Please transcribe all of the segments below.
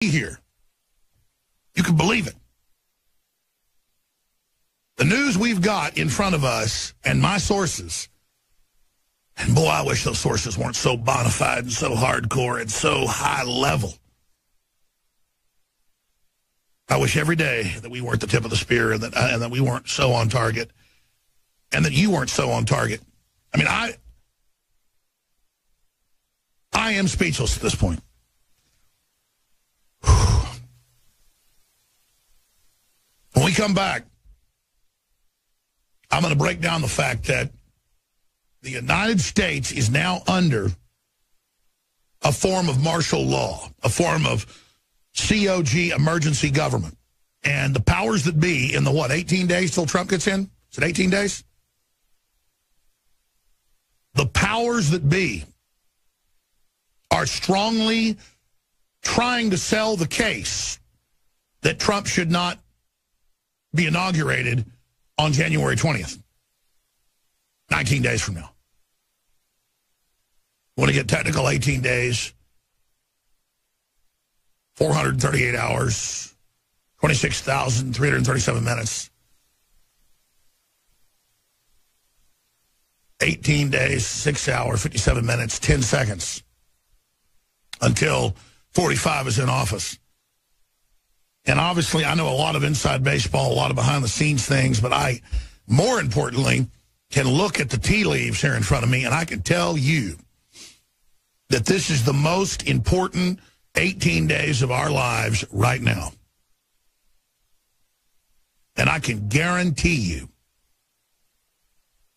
here. You can believe it. The news we've got in front of us and my sources, and boy, I wish those sources weren't so bona fide and so hardcore and so high level. I wish every day that we weren't the tip of the spear and that we weren't so on target and that you weren't so on target. I mean, I am speechless at this point. When we come back, I'm going to break down the fact that the United States is now under a form of martial law, a form of COG emergency government. And the powers that be in the, 18 days till Trump gets in? Is it 18 days? The powers that be are strongly trying to sell the case that Trump should not be inaugurated on January 20th, 19 days from now. Want to get technical, 18 days, 438 hours, 26,337 minutes. 18 days, 6 hours, 57 minutes, 10 seconds until 45 is in office. And obviously, I know a lot of inside baseball, a lot of behind-the-scenes things, but I, more importantly, can look at the tea leaves here in front of me, and I can tell you that this is the most important 18 days of our lives right now. And I can guarantee you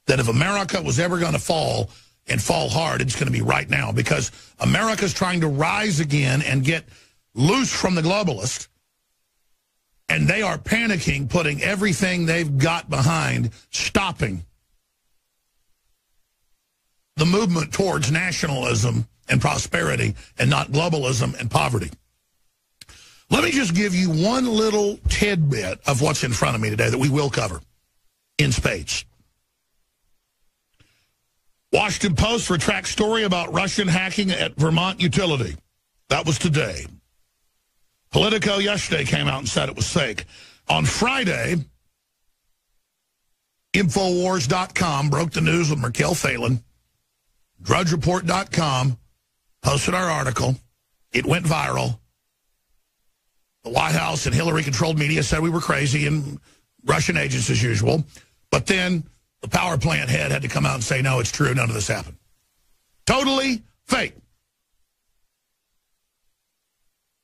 that if America was ever going to fall and fall hard, it's going to be right now, because America's trying to rise again and get loose from the globalists. And they are panicking, putting everything they've got behind, stopping the movement towards nationalism and prosperity and not globalism and poverty. Let me just give you one little tidbit of what's in front of me today that we will cover in spades. Washington Post retracts story about Russian hacking at Vermont utility. That was today. Politico yesterday came out and said it was fake. On Friday, Infowars.com broke the news with Merkel Phelan. DrudgeReport.com posted our article. It went viral. The White House and Hillary-controlled media said we were crazy and Russian agents as usual. But then the power plant head had to come out and say, no, it's true, none of this happened. Totally fake.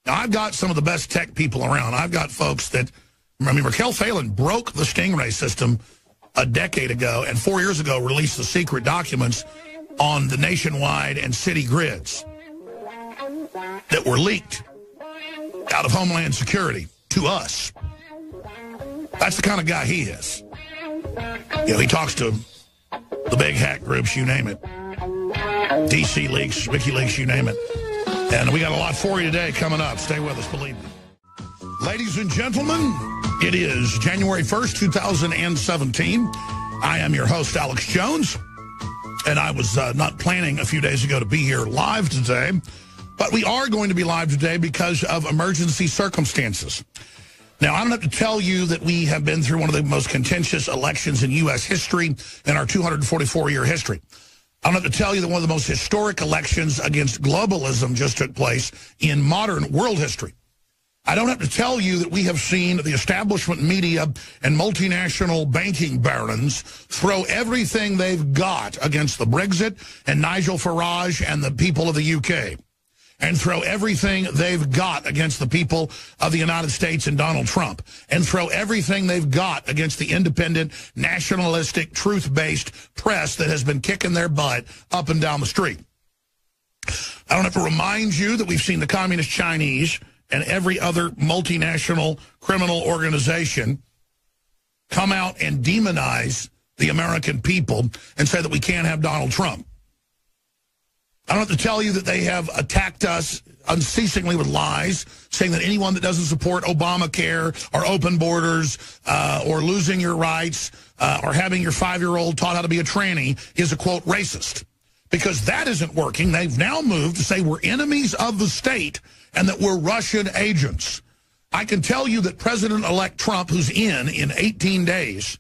Now, I've got some of the best tech people around. I've got folks that, I mean, Merkel Phelan broke the Stingray system a decade ago and 4 years ago released the secret documents on the nationwide and city grids that were leaked out of Homeland Security to us. That's the kind of guy he is. You know, he talks to the big hack groups, you name it. DC Leaks, WikiLeaks, you name it. And we got a lot for you today coming up. Stay with us, believe me. Ladies and gentlemen, it is January 1st, 2017. I am your host, Alex Jones. And I was not planning a few days ago to be here live today. But we are going to be live today because of emergency circumstances. Now, I don't have to tell you that we have been through one of the most contentious elections in U.S. history in our 244-year history. I don't have to tell you that one of the most historic elections against globalism just took place in modern world history. I don't have to tell you that we have seen the establishment media and multinational banking barons throw everything they've got against the Brexit and Nigel Farage and the people of the UK, and throw everything they've got against the people of the United States and Donald Trump, and throw everything they've got against the independent, nationalistic, truth-based press that has been kicking their butt up and down the street. I don't have to remind you that we've seen the Communist Chinese and every other multinational criminal organization come out and demonize the American people and say that we can't have Donald Trump. I don't have to tell you that they have attacked us unceasingly with lies, saying that anyone that doesn't support Obamacare or open borders or losing your rights or having your 5-year-old taught how to be a tranny is a, quote, racist. Because that isn't working. They've now moved to say we're enemies of the state and that we're Russian agents. I can tell you that President-elect Trump, who's in 18 days,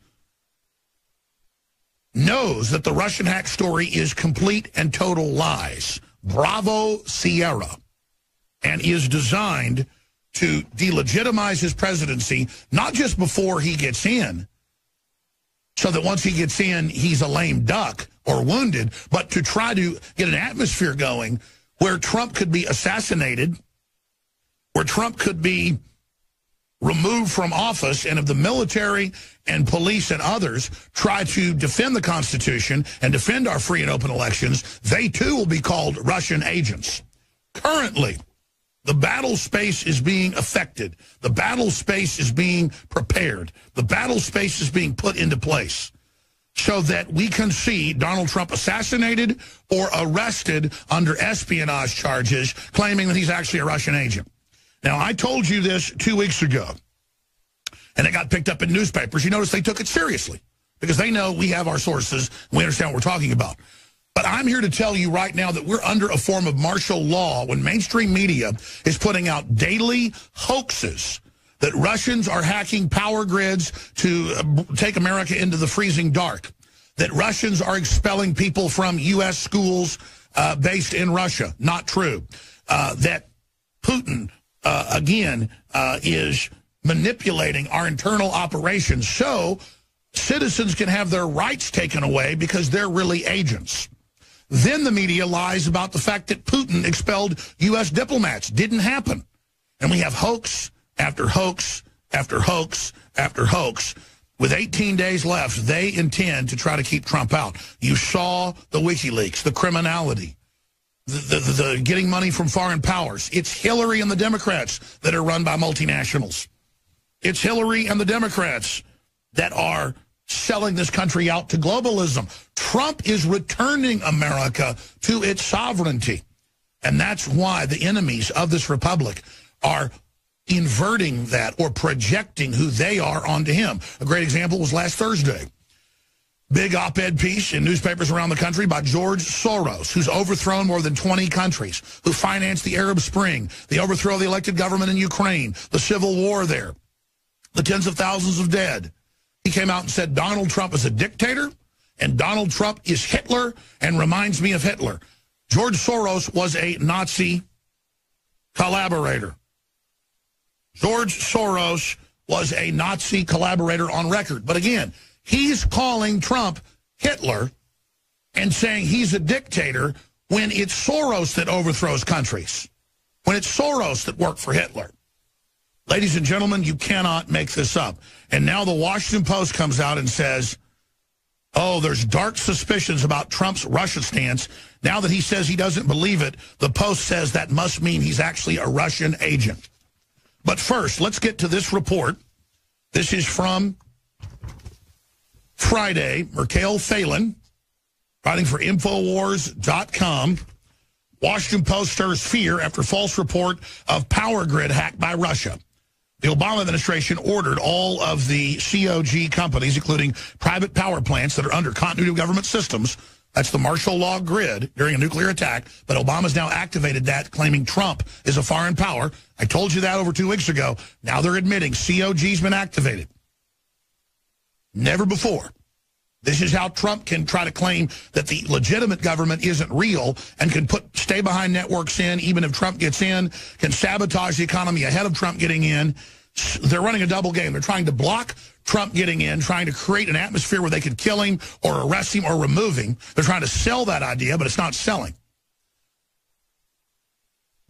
knows that the Russian hack story is complete and total lies. Bravo, Sierra. And is designed to delegitimize his presidency, not just before he gets in, so that once he gets in, he's a lame duck or wounded, but to try to get an atmosphere going where Trump could be assassinated, where Trump could be removed from office, and if the military and police and others try to defend the Constitution and defend our free and open elections, they too will be called Russian agents. Currently, the battle space is being affected. The battle space is being prepared. The battle space is being put into place so that we can see Donald Trump assassinated or arrested under espionage charges, claiming that he's actually a Russian agent. Now, I told you this 2 weeks ago, and it got picked up in newspapers. You notice they took it seriously because they know we have our sources. We understand what we're talking about. But I'm here to tell you right now that we're under a form of martial law when mainstream media is putting out daily hoaxes that Russians are hacking power grids to take America into the freezing dark, that Russians are expelling people from U.S. schools based in Russia. Not true. That Putin again, is manipulating our internal operations so citizens can have their rights taken away because they're really agents. Then the media lies about the fact that Putin expelled U.S. diplomats. Didn't happen. And we have hoax after hoax after hoax after hoax. With 18 days left, they intend to try to keep Trump out. You saw the WikiLeaks, the criminality. The getting money from foreign powers. It's Hillary and the Democrats that are run by multinationals. It's Hillary and the Democrats that are selling this country out to globalism. Trump is returning America to its sovereignty. And that's why the enemies of this republic are inverting that or projecting who they are onto him. A great example was last Thursday. Big op-ed piece in newspapers around the country by George Soros, who's overthrown more than 20 countries, who financed the Arab Spring, the overthrow of the elected government in Ukraine, the civil war there, the tens of thousands of dead. He came out and said Donald Trump is a dictator, and Donald Trump is Hitler and reminds me of Hitler. George Soros was a Nazi collaborator. George Soros was a Nazi collaborator on record. But again, he's calling Trump Hitler and saying he's a dictator when it's Soros that overthrows countries, when it's Soros that worked for Hitler. Ladies and gentlemen, you cannot make this up. And now the Washington Post comes out and says, oh, there's dark suspicions about Trump's Russia stance. Now that he says he doesn't believe it, the Post says that must mean he's actually a Russian agent. But first, let's get to this report. This is from Friday. Merkel Phelan, writing for Infowars.com. Washington Post stirs fear after false report of power grid hacked by Russia. The Obama administration ordered all of the COG companies, including private power plants that are under continuity of government systems, that's the martial law grid, during a nuclear attack, but Obama's now activated that, claiming Trump is a foreign power. I told you that over 2 weeks ago. Now they're admitting COG's been activated. Never before. This is how Trump can try to claim that the legitimate government isn't real and can put stay-behind networks in, even if Trump gets in, can sabotage the economy ahead of Trump getting in. They're running a double game. They're trying to block Trump getting in, trying to create an atmosphere where they could kill him or arrest him or remove him. They're trying to sell that idea, but it's not selling.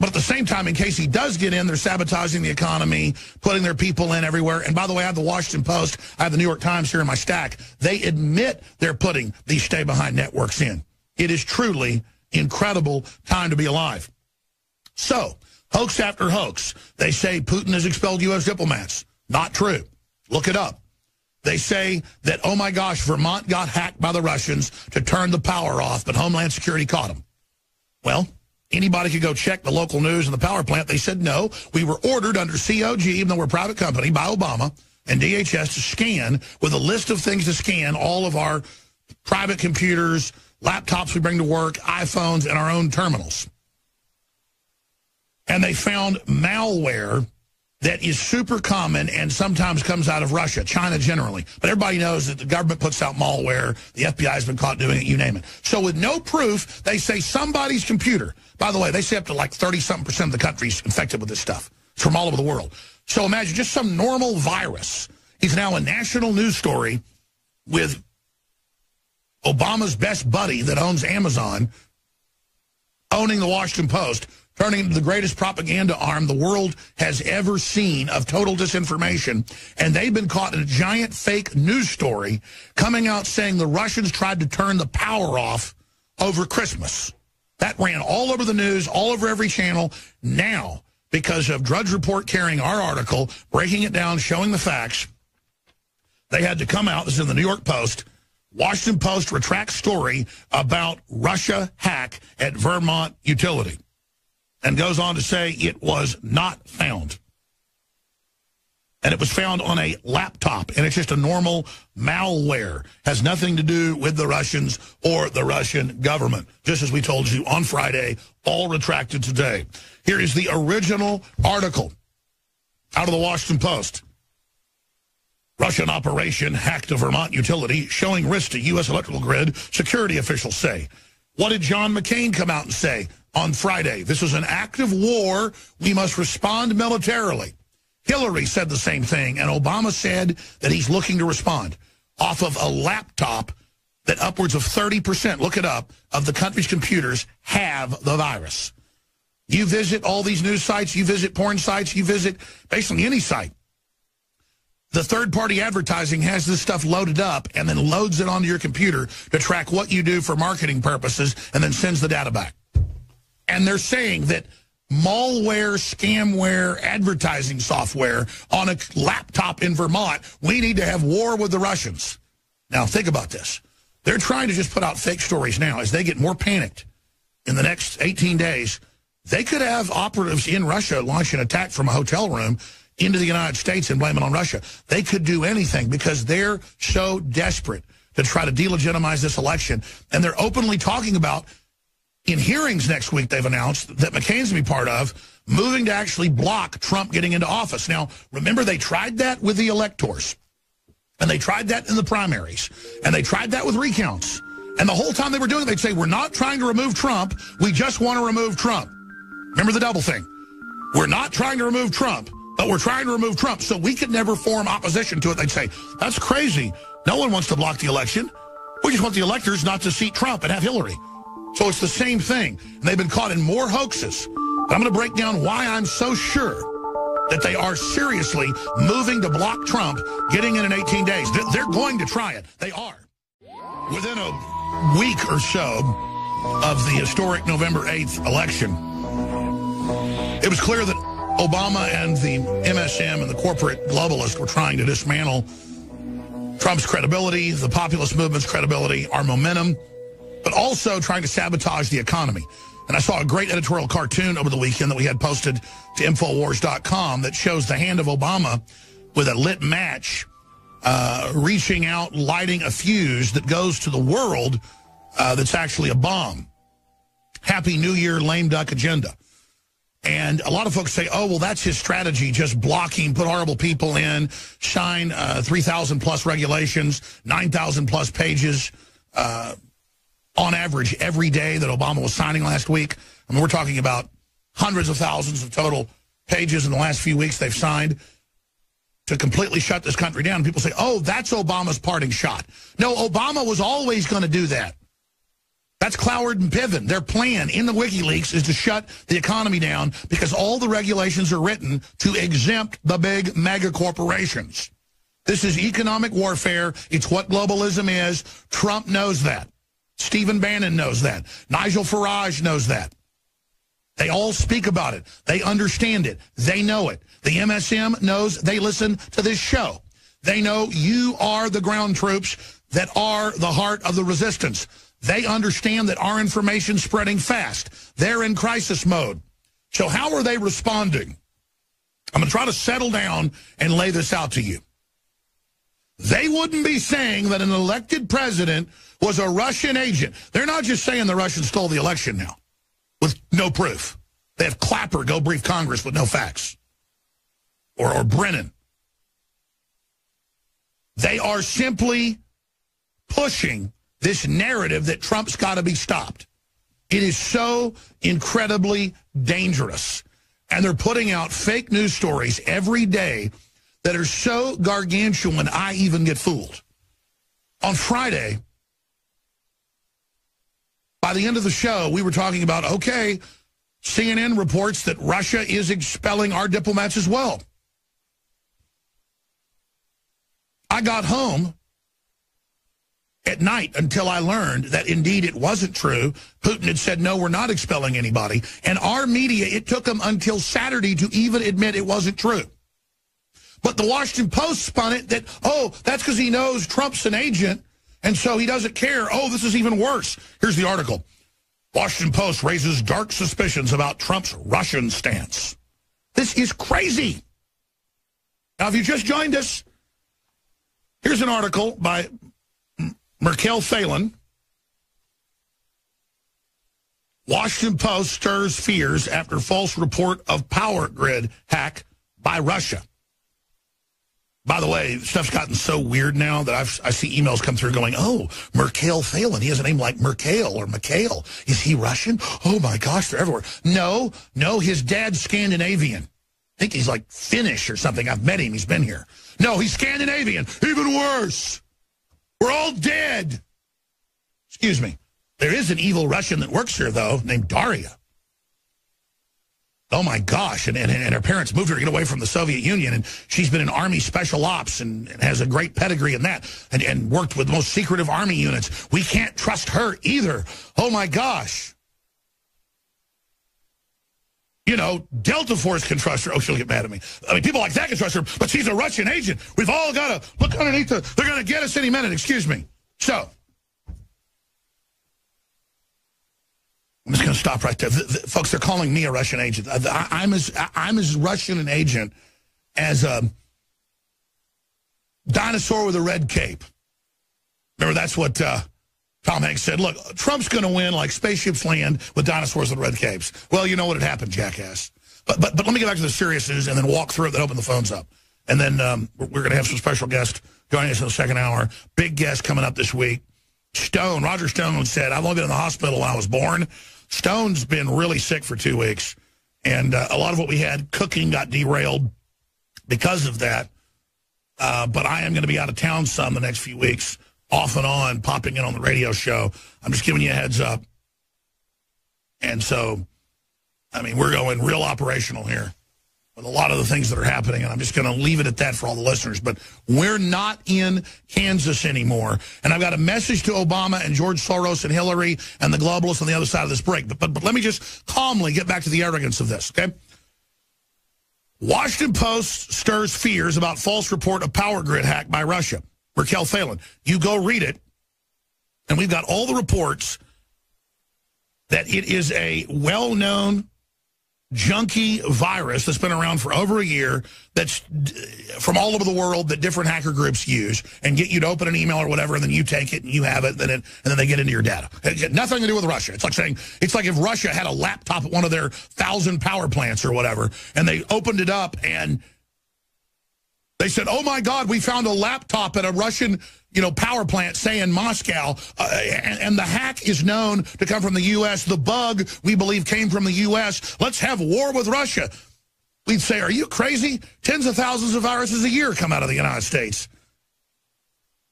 But at the same time, in case he does get in, they're sabotaging the economy, putting their people in everywhere. And by the way, I have the Washington Post, I have the New York Times here in my stack. They admit they're putting these stay-behind networks in. It is truly incredible time to be alive. So, hoax after hoax. They say Putin has expelled U.S. diplomats. Not true. Look it up. They say that, oh my gosh, Vermont got hacked by the Russians to turn the power off, but Homeland Security caught them. Well, anybody could go check the local news and the power plant. They said, no, we were ordered under COG, even though we're a private company, by Obama and DHS to scan with a list of things to scan all of our private computers, laptops we bring to work, iPhones, and our own terminals. and they found malware that is super common and sometimes comes out of Russia, China generally. But everybody knows that the government puts out malware. The FBI has been caught doing it, you name it. So with no proof, they say somebody's computer. By the way, they say up to like 30-something% of the country's infected with this stuff. It's from all over the world. So imagine just some normal virus is now a national news story with Obama's best buddy that owns Amazon owning the Washington Post, turning into the greatest propaganda arm the world has ever seen of total disinformation. And they've been caught in a giant fake news story coming out saying the Russians tried to turn the power off over Christmas. That ran all over the news, all over every channel. Now, because of Drudge Report carrying our article, breaking it down, showing the facts, they had to come out. This is in the New York Post. Washington Post retracts story about Russia hack at Vermont utility. And goes on to say it was not found. And it was found on a laptop, and it's just a normal malware. Has nothing to do with the Russians or the Russian government. Just as we told you on Friday, all retracted today. Here is the original article out of the Washington Post. Russian operation hacked a Vermont utility, showing risk to U.S. electrical grid, security officials say. What did John McCain come out and say on Friday? This is an active war. We must respond militarily. Hillary said the same thing, and Obama said that he's looking to respond off of a laptop that upwards of 30%, look it up, of the country's computers have the virus. You visit all these news sites, you visit porn sites, you visit basically any site. The third-party advertising has this stuff loaded up and then loads it onto your computer to track what you do for marketing purposes and then sends the data back. And they're saying that malware, scamware, advertising software on a laptop in Vermont, we need to have war with the Russians. Now, think about this. They're trying to just put out fake stories now. As they get more panicked in the next 18 days, they could have operatives in Russia launch an attack from a hotel room into the United States and blame it on Russia. They could do anything because they're so desperate to try to delegitimize this election. And they're openly talking about, in hearings next week, they've announced that McCain's going to be part of, moving to actually block Trump getting into office. Now, remember, they tried that with the electors. And they tried that in the primaries. And they tried that with recounts. And the whole time they were doing it, they'd say, we're not trying to remove Trump. We just want to remove Trump. Remember the double thing. We're not trying to remove Trump, but we're trying to remove Trump. So we could never form opposition to it. They'd say, that's crazy. No one wants to block the election. We just want the electors not to seat Trump and have Hillary. So it's the same thing. And they've been caught in more hoaxes. But I'm going to break down why I'm so sure that they are seriously moving to block Trump getting in 18 days. They're going to try it. They are. Within a week or so of the historic November 8th election, it was clear that Obama and the MSM and the corporate globalists were trying to dismantle Trump's credibility, the populist movement's credibility, our momentum, but also trying to sabotage the economy. And I saw a great editorial cartoon over the weekend that we had posted to Infowars.com that shows the hand of Obama with a lit match reaching out, lighting a fuse that goes to the world that's actually a bomb. Happy New Year, lame duck agenda. And a lot of folks say, oh, well, that's his strategy, just blocking, put horrible people in, shine 3,000-plus regulations, 9,000-plus pages on average every day that Obama was signing last week. I mean, we're talking about hundreds of thousands of total pages in the last few weeks they've signed to completely shut this country down. People say, oh, that's Obama's parting shot. No, Obama was always going to do that. That's Cloward and Piven. Their plan in the WikiLeaks is to shut the economy down because all the regulations are written to exempt the big mega corporations. This is economic warfare. It's what globalism is. Trump knows that. Stephen Bannon knows that. Nigel Farage knows that. They all speak about it. They understand it. They know it. The MSM knows. They listen to this show. They know you are the ground troops that are the heart of the resistance. They understand that our information's spreading fast. They're in crisis mode. So how are they responding? I'm going to try to settle down and lay this out to you. They wouldn't be saying that an elected president was a Russian agent. They're not just saying the Russians stole the election now with no proof. They have Clapper go brief Congress with no facts. Or Brennan. They are simply pushing this narrative that Trump's got to be stopped. It is so incredibly dangerous. And they're putting out fake news stories every day that are so gargantuan I even get fooled. On Friday, by the end of the show, we were talking about, okay, CNN reports that Russia is expelling our diplomats as well. I got home at night until I learned that indeed it wasn't true. Putin had said, no, we're not expelling anybody. And our media, it took them until Saturday to even admit it wasn't true. But the Washington Post spun it that, oh, that's because he knows Trump's an agent, and so he doesn't care. Oh, this is even worse. Here's the article. Washington Post raises dark suspicions about Trump's Russian stance. This is crazy. Now, if you just joined us, here's an article by Merkel Phelan. Washington Post stirs fears after false report of power grid hack by Russia. By the way, stuff's gotten so weird now that I see emails come through going, oh, Merkel Phelan. He has a name like Merkel or Mikhail. Is he Russian? Oh, my gosh, they're everywhere. No, his dad's Scandinavian. I think he's like Finnish or something. I've met him. He's been here. No, he's Scandinavian. Even worse. We're all dead. Excuse me. There is an evil Russian that works here, though, named Daria. Oh, my gosh. And her parents moved her to get away from the Soviet Union, and she's been in Army Special Ops and has a great pedigree in that and worked with the most secretive Army units. We can't trust her either. Oh, my gosh. You know, Delta Force can trust her. Oh, she'll get mad at me. I mean, people like that can trust her, but she's a Russian agent. We've all got to look underneath the... They're going to get us any minute. Excuse me. So, I'm just going to stop right there. Folks, they're calling me a Russian agent. I'm as Russian an agent as a dinosaur with a red cape. Remember, that's what Tom Hanks said. Look, Trump's going to win like spaceships land with dinosaurs with red capes. Well, you know what had happened, jackass. But let me get back to the serious news and then walk through it, then open the phones up. And then we're going to have some special guests joining us in the second hour. Big guest coming up this week. Roger Stone said, I've only been in the hospital when I was born. Stone's been really sick for 2 weeks, and a lot of what we had cooking got derailed because of that. But I am going to be out of town some the next few weeks, off and on, popping in on the radio show. I'm just giving you a heads up. And so, I mean, we're going real operational here with a lot of the things that are happening, and I'm just going to leave it at that for all the listeners. But we're not in Kansas anymore. And I've got a message to Obama and George Soros and Hillary and the globalists on the other side of this break. But let me just calmly get back to the arrogance of this, okay? Washington Post stirs fears about false report of power grid hack by Russia. Merkel Phelan. You go read it, and we've got all the reports that it is a well-known junky virus that's been around for over a year that's from all over the world that different hacker groups use and get you to open an email or whatever, and then you take it and you have it, and then they get into your data. It had nothing to do with Russia. It's like if Russia had a laptop at one of their 1,000 power plants or whatever, and they opened it up and they said, oh, my God, we found a laptop at a Russian, power plant, say in Moscow, and the hack is known to come from the U.S. The bug, we believe, came from the U.S. Let's have war with Russia. We'd say, are you crazy? Tens of thousands of viruses a year come out of the United States.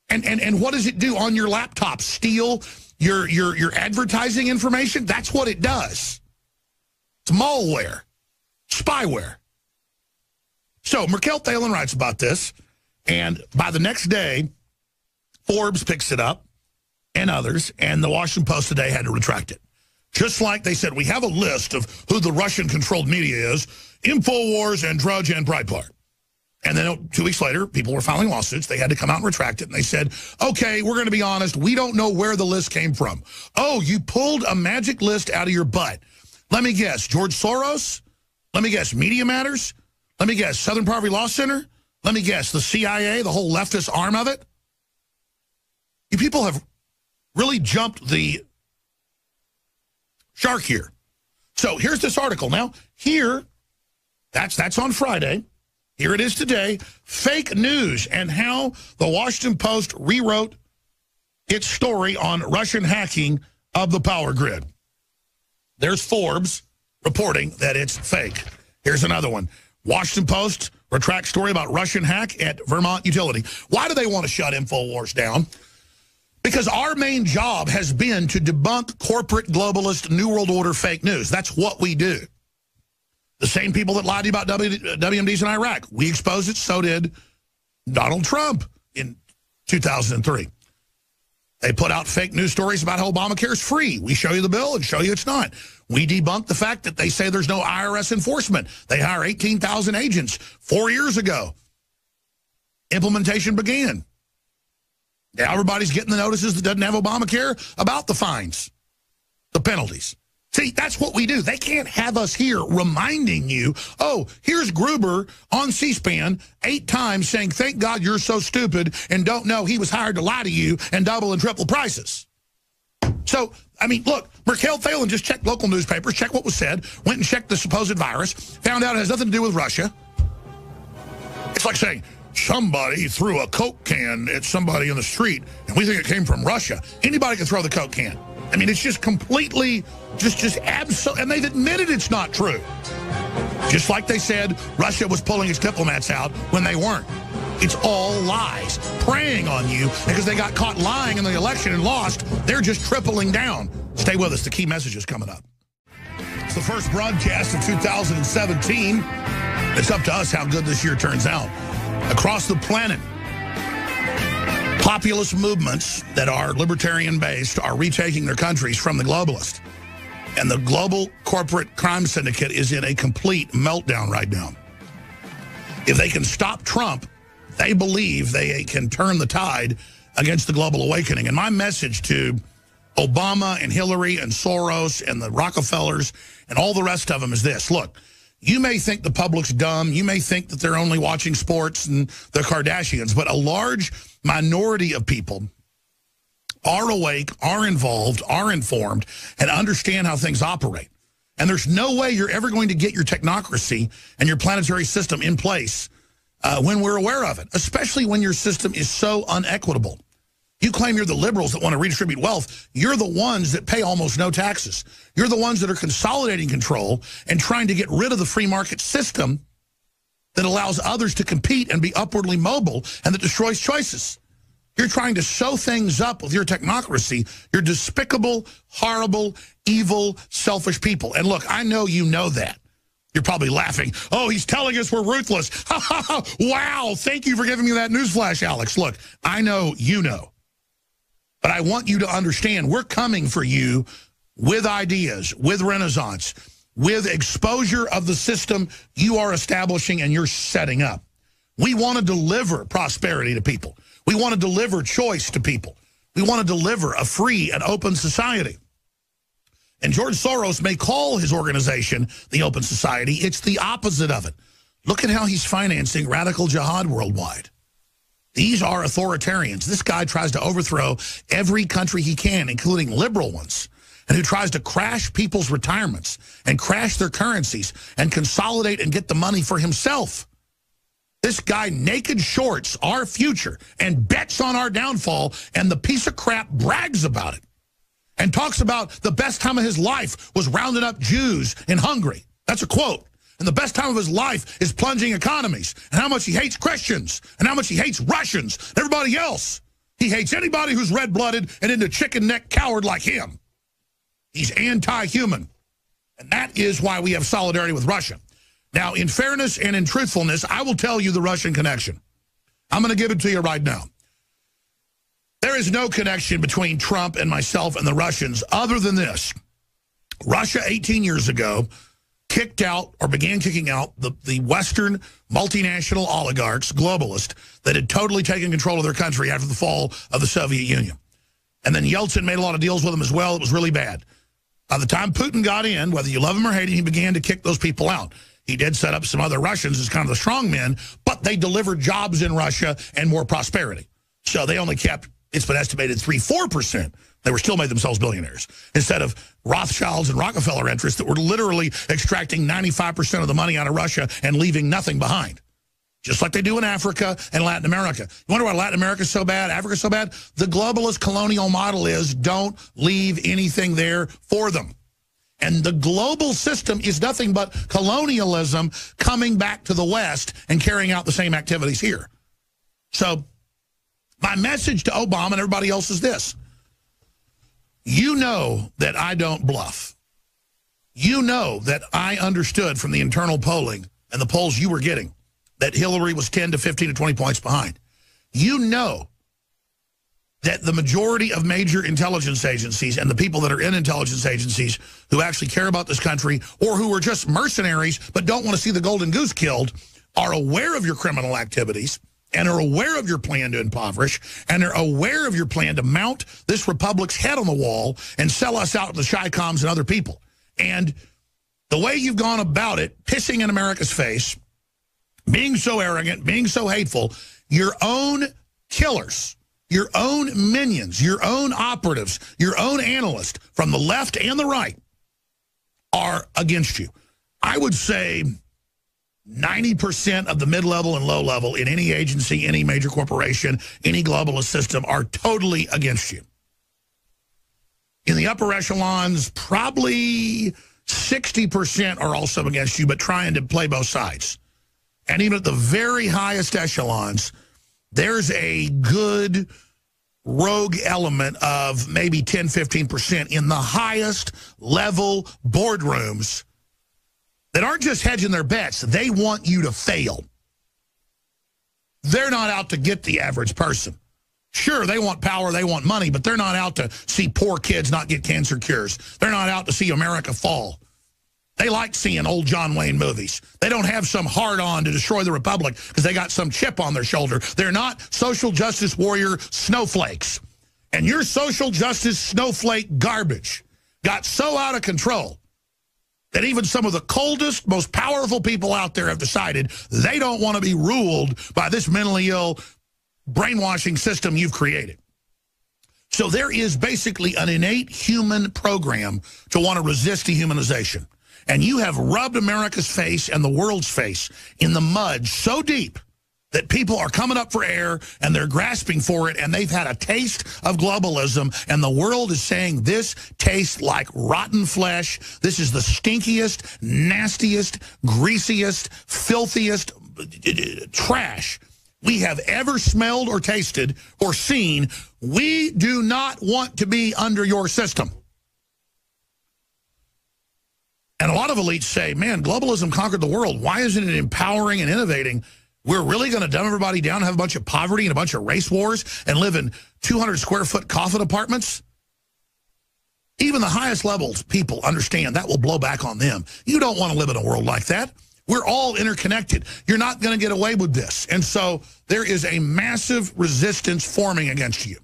And what does it do on your laptop? Steal your advertising information? That's what it does. It's malware, spyware. So Merkel Phelan writes about this, and by the next day, Forbes picks it up, and others, and the Washington Post today had to retract it. Just like they said, we have a list of who the Russian-controlled media is, InfoWars and Drudge and Breitbart. And then 2 weeks later, people were filing lawsuits. They had to come out and retract it, and they said, okay, we're going to be honest, we don't know where the list came from. Oh, you pulled a magic list out of your butt. Let me guess, George Soros? Let me guess, Media Matters? Let me guess, Southern Poverty Law Center? Let me guess, the CIA, the whole leftist arm of it? You people have really jumped the shark here. So So here's this article. Now, here, that's on Friday. Here it is today. Fake news and how the Washington Post rewrote its story on Russian hacking of the power grid. There's Forbes reporting that it's fake. Here's another one. Washington Post retracts story about Russian hack at Vermont utility. Why do they want to shut InfoWars down? Because our main job has been to debunk corporate, globalist, New World Order fake news. That's what we do. The same people that lied to you about WMDs in Iraq. We exposed it, so did Donald Trump in 2003. They put out fake news stories about how Obamacare is free. We show you the bill and show you it's not. We debunk the fact that they say there's no IRS enforcement. They hire 18,000 agents 4 years ago. Implementation began. Now everybody's getting the notices that doesn't have Obamacare about the fines, the penalties. See, that's what we do. They can't have us here reminding you, oh, here's Gruber on C-SPAN 8 times saying, thank God you're so stupid and don't know he was hired to lie to you and double and triple prices. So, I mean, look, Merkel Phelan just checked local newspapers, checked what was said, went and checked the supposed virus, found out it has nothing to do with Russia. It's like saying, somebody threw a Coke can at somebody in the street and we think it came from Russia. Anybody can throw the Coke can. I mean, it's just completely, just absolute, and they've admitted it's not true. Just like they said Russia was pulling its diplomats out when they weren't. It's all lies, preying on you because they got caught lying in the election and lost. They're just tripling down. Stay with us. The key message is coming up. It's the first broadcast of 2017. It's up to us how good this year turns out. Across the planet, populist movements that are libertarian-based are retaking their countries from the globalists. And the global corporate crime syndicate is in a complete meltdown right now. If they can stop Trump, they believe they can turn the tide against the global awakening. And my message to Obama and Hillary and Soros and the Rockefellers and all the rest of them is this. Look, you may think the public's dumb. You may think that they're only watching sports and the Kardashians, but a large minority of people are awake, are involved, are informed, and understand how things operate. And there's no way you're ever going to get your technocracy and your planetary system in place when we're aware of it, especially when your system is so unequitable. You claim you're the liberals that want to redistribute wealth. You're the ones that pay almost no taxes. You're the ones that are consolidating control and trying to get rid of the free market system that allows others to compete and be upwardly mobile and that destroys choices. You're trying to sew things up with your technocracy. You're despicable, horrible, evil, selfish people. And look, I know you know that. You're probably laughing. Oh, he's telling us we're ruthless. Ha, ha, ha. Wow, thank you for giving me that newsflash, Alex. Look, I know you know. But I want you to understand we're coming for you with ideas, with renaissance, with exposure of the system you are establishing and you're setting up. We want to deliver prosperity to people. We want to deliver choice to people. We want to deliver a free and open society. And George Soros may call his organization the Open Society. It's the opposite of it. Look at how he's financing radical jihad worldwide. These are authoritarians. This guy tries to overthrow every country he can, including liberal ones, and who tries to crash people's retirements and crash their currencies and consolidate and get the money for himself. This guy naked shorts our future and bets on our downfall, and the piece of crap brags about it and talks about the best time of his life was rounding up Jews in Hungary. That's a quote. And the best time of his life is plunging economies, and how much he hates Christians, and how much he hates Russians, and everybody else. He hates anybody who's red-blooded and into chicken-neck coward like him. He's anti-human. And that is why we have solidarity with Russia. Now, in fairness and in truthfulness, I will tell you the Russian connection. I'm going to give it to you right now. There is no connection between Trump and myself and the Russians other than this. Russia, 18 years ago, kicked out or began kicking out the Western multinational oligarchs, globalists, that had totally taken control of their country after the fall of the Soviet Union. And then Yeltsin made a lot of deals with them as well. It was really bad. By the time Putin got in, whether you love him or hate him, he began to kick those people out. He did set up some other Russians as kind of the strong men, but they delivered jobs in Russia and more prosperity. So they only kept, it's been estimated, 3-4% They were still made themselves billionaires instead of Rothschilds and Rockefeller interests that were literally extracting 95% of the money out of Russia and leaving nothing behind, just like they do in Africa and Latin America. You wonder why Latin America is so bad, Africa is so bad? The globalist colonial model is don't leave anything there for them. And the global system is nothing but colonialism coming back to the West and carrying out the same activities here. So my message to Obama and everybody else is this. You know that I don't bluff. You know that I understood from the internal polling and the polls you were getting that Hillary was 10 to 15 to 20 points behind. You know that the majority of major intelligence agencies and the people that are in intelligence agencies who actually care about this country or who are just mercenaries but don't want to see the golden goose killed are aware of your criminal activities and are aware of your plan to impoverish, and are aware of your plan to mount this republic's head on the wall and sell us out to the Chi-Coms and other people. And the way you've gone about it, pissing in America's face, being so arrogant, being so hateful, your own killers, your own minions, your own operatives, your own analysts from the left and the right are against you. I would say 90% of the mid-level and low-level in any agency, any major corporation, any globalist system are totally against you. In the upper echelons, probably 60% are also against you, but trying to play both sides. And even at the very highest echelons, there's a good rogue element of maybe 10, 15% in the highest level boardrooms that aren't just hedging their bets. They want you to fail. They're not out to get the average person. Sure, they want power, they want money, but they're not out to see poor kids not get cancer cures. They're not out to see America fall. They like seeing old John Wayne movies. They don't have some hard-on to destroy the republic because they got some chip on their shoulder. They're not social justice warrior snowflakes. And your social justice snowflake garbage got so out of control that even some of the coldest, most powerful people out there have decided they don't want to be ruled by this mentally ill brainwashing system you've created. So there is basically an innate human program to want to resist dehumanization. And you have rubbed America's face and the world's face in the mud so deep that people are coming up for air and they're grasping for it, and they've had a taste of globalism, and the world is saying this tastes like rotten flesh. This is the stinkiest, nastiest, greasiest, filthiest trash we have ever smelled or tasted or seen. We do not want to be under your system. And a lot of elites say, man, globalism conquered the world. Why isn't it empowering and innovating? We're really going to dumb everybody down and have a bunch of poverty and a bunch of race wars and live in 200-square-foot coffin apartments? Even the highest levels people understand that will blow back on them. You don't want to live in a world like that. We're all interconnected. You're not going to get away with this. And so there is a massive resistance forming against you.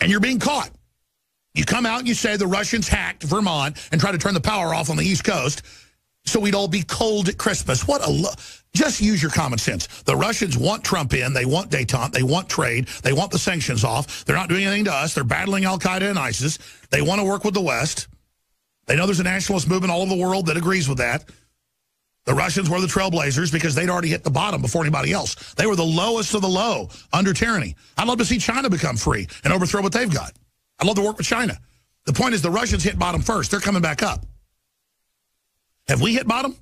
And you're being caught. You come out and you say the Russians hacked Vermont and tried to turn the power off on the East Coast so we'd all be cold at Christmas. Just use your common sense. The Russians want Trump in. They want détente. They want trade. They want the sanctions off. They're not doing anything to us. They're battling Al-Qaeda and ISIS. They want to work with the West. They know there's a nationalist movement all over the world that agrees with that. The Russians were the trailblazers because they'd already hit the bottom before anybody else. They were the lowest of the low under tyranny. I'd love to see China become free and overthrow what they've got. I'd love to work with China. The point is the Russians hit bottom first. They're coming back up. Have we hit bottom?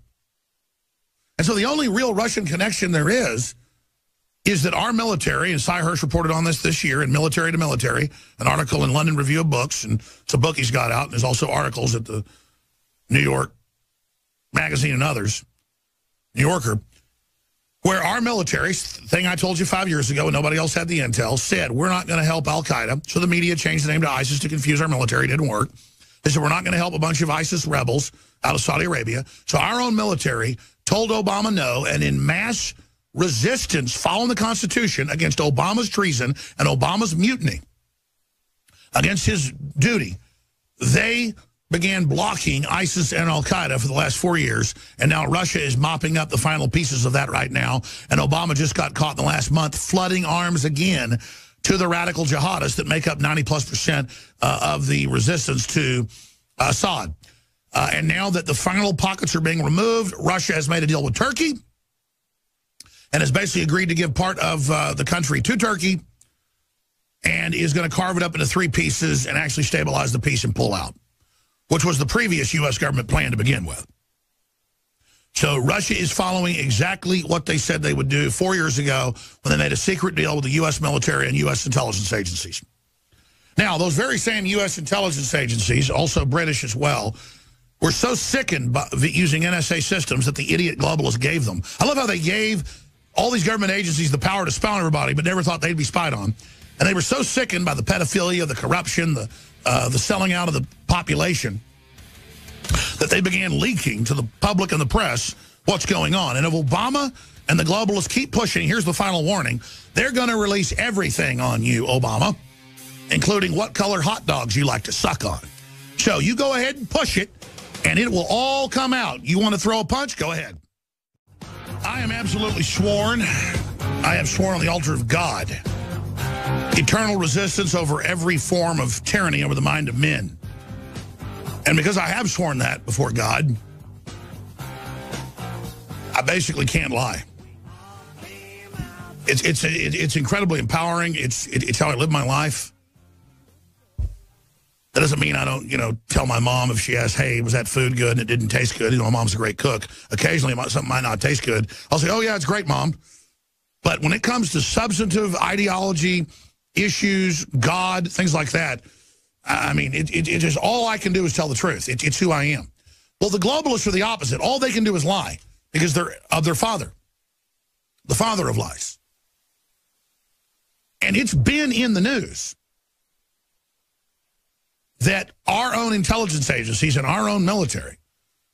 And so the only real Russian connection there is that our military, and Cy Hirsch reported on this year in Military to Military, an article in London Review of Books, and it's a book he's got out, and there's also articles at the New York Magazine and others, New Yorker, where our military, thing I told you 5 years ago when nobody else had the intel, said we're not going to help Al-Qaeda. So the media changed the name to ISIS to confuse our military. It didn't work. They said we're not going to help a bunch of ISIS rebels out of Saudi Arabia. So our own military told Obama no, and in mass resistance following the Constitution against Obama's treason and Obama's mutiny against his duty, they began blocking ISIS and Al-Qaeda for the last 4 years, and now Russia is mopping up the final pieces of that right now, and Obama just got caught in the last month flooding arms again to the radical jihadists that make up 90+% of the resistance to Assad. And now that the final pockets are being removed, Russia has made a deal with Turkey and has basically agreed to give part of the country to Turkey and is going to carve it up into 3 pieces and actually stabilize the piece and pull out, which was the previous U.S. government plan to begin with. So Russia is following exactly what they said they would do 4 years ago when they made a secret deal with the U.S. military and U.S. intelligence agencies. Now, those very same U.S. intelligence agencies, also British as well, were so sickened by using NSA systems that the idiot globalists gave them. I love how they gave all these government agencies the power to spy on everybody, but never thought they'd be spied on. And they were so sickened by the pedophilia, the corruption, the selling out of the population, that they began leaking to the public and the press what's going on. And if Obama and the globalists keep pushing, here's the final warning, they're going to release everything on you, Obama, including what color hot dogs you like to suck on. So you go ahead and push it, and it will all come out. You want to throw a punch? Go ahead. I am absolutely sworn. I have sworn on the altar of God. Eternal resistance over every form of tyranny over the mind of men. And because I have sworn that before God, I basically can't lie. It's incredibly empowering. It's how I live my life. That doesn't mean I don't, tell my mom if she asks, hey, was that food good and it didn't taste good? My mom's a great cook. Occasionally, something might not taste good. I'll say, oh, yeah, it's great, Mom. But when it comes to substantive ideology, issues, God, things like that, I mean, it just all I can do is tell the truth. It's who I am. Well, the globalists are the opposite. All they can do is lie because they're of their father, the father of lies. And it's been in the news that our own intelligence agencies and our own military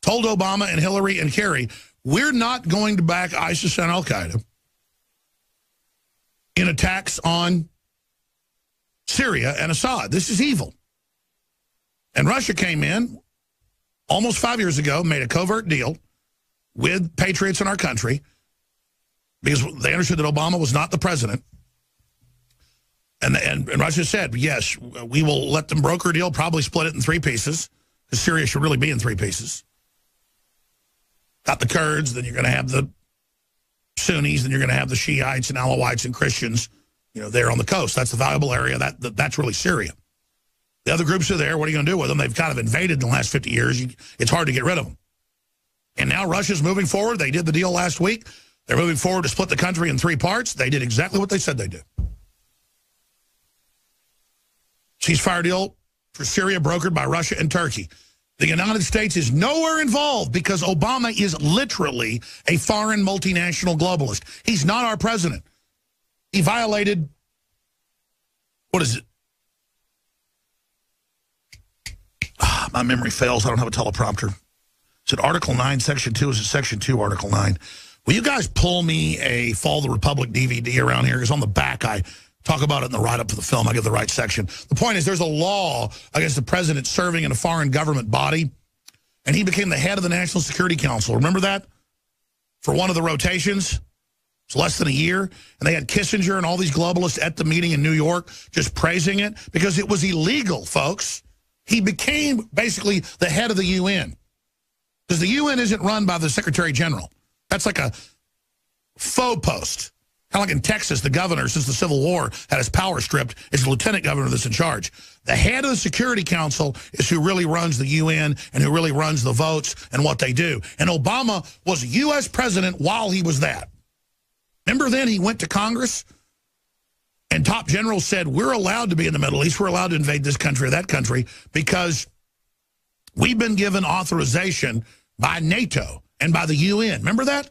told Obama and Hillary and Kerry, we're not going to back ISIS and Al-Qaeda in attacks on Syria and Assad. This is evil. And Russia came in almost 5 years ago, made a covert deal with patriots in our country because they understood that Obama was not the president. And Russia said, yes, we will let them broker a deal, probably split it in 3 pieces, because Syria should really be in 3 pieces. Got the Kurds, then you're going to have the Sunnis, then you're going to have the Shiites and Alawites and Christians, there on the coast. That's the valuable area. That's really Syria. The other groups are there. What are you going to do with them? They've kind of invaded in the last 50 years. It's hard to get rid of them. And now Russia's moving forward. They did the deal last week. They're moving forward to split the country in 3 parts. They did exactly what they said they'd do. Ceasefire deal for Syria brokered by Russia and Turkey. The United States is nowhere involved because Obama is literally a foreign multinational globalist. He's not our president. He violated, what is it? My memory fails. I don't have a teleprompter. Is it Article 9, Section 2? Is it Section 2, Article 9? Will you guys pull me a Fall of the Republic DVD around here? Because on the back, I talk about it in the write-up for the film. I give the right section. The point is there's a law against the president serving in a foreign government body, and he became the head of the National Security Council. Remember that? For one of the rotations? It's less than a year. And they had Kissinger and all these globalists at the meeting in New York just praising it because it was illegal, folks. He became basically the head of the UN. Because the UN isn't run by the Secretary General. That's like a faux post. Kind of like in Texas, the governor, since the Civil War, had his power stripped. It's the lieutenant governor that's in charge. The head of the Security Council is who really runs the UN and who really runs the votes and what they do. And Obama was U.S. president while he was that. Remember then he went to Congress and top generals said, we're allowed to be in the Middle East. We're allowed to invade this country or that country because we've been given authorization by NATO and by the UN. Remember that?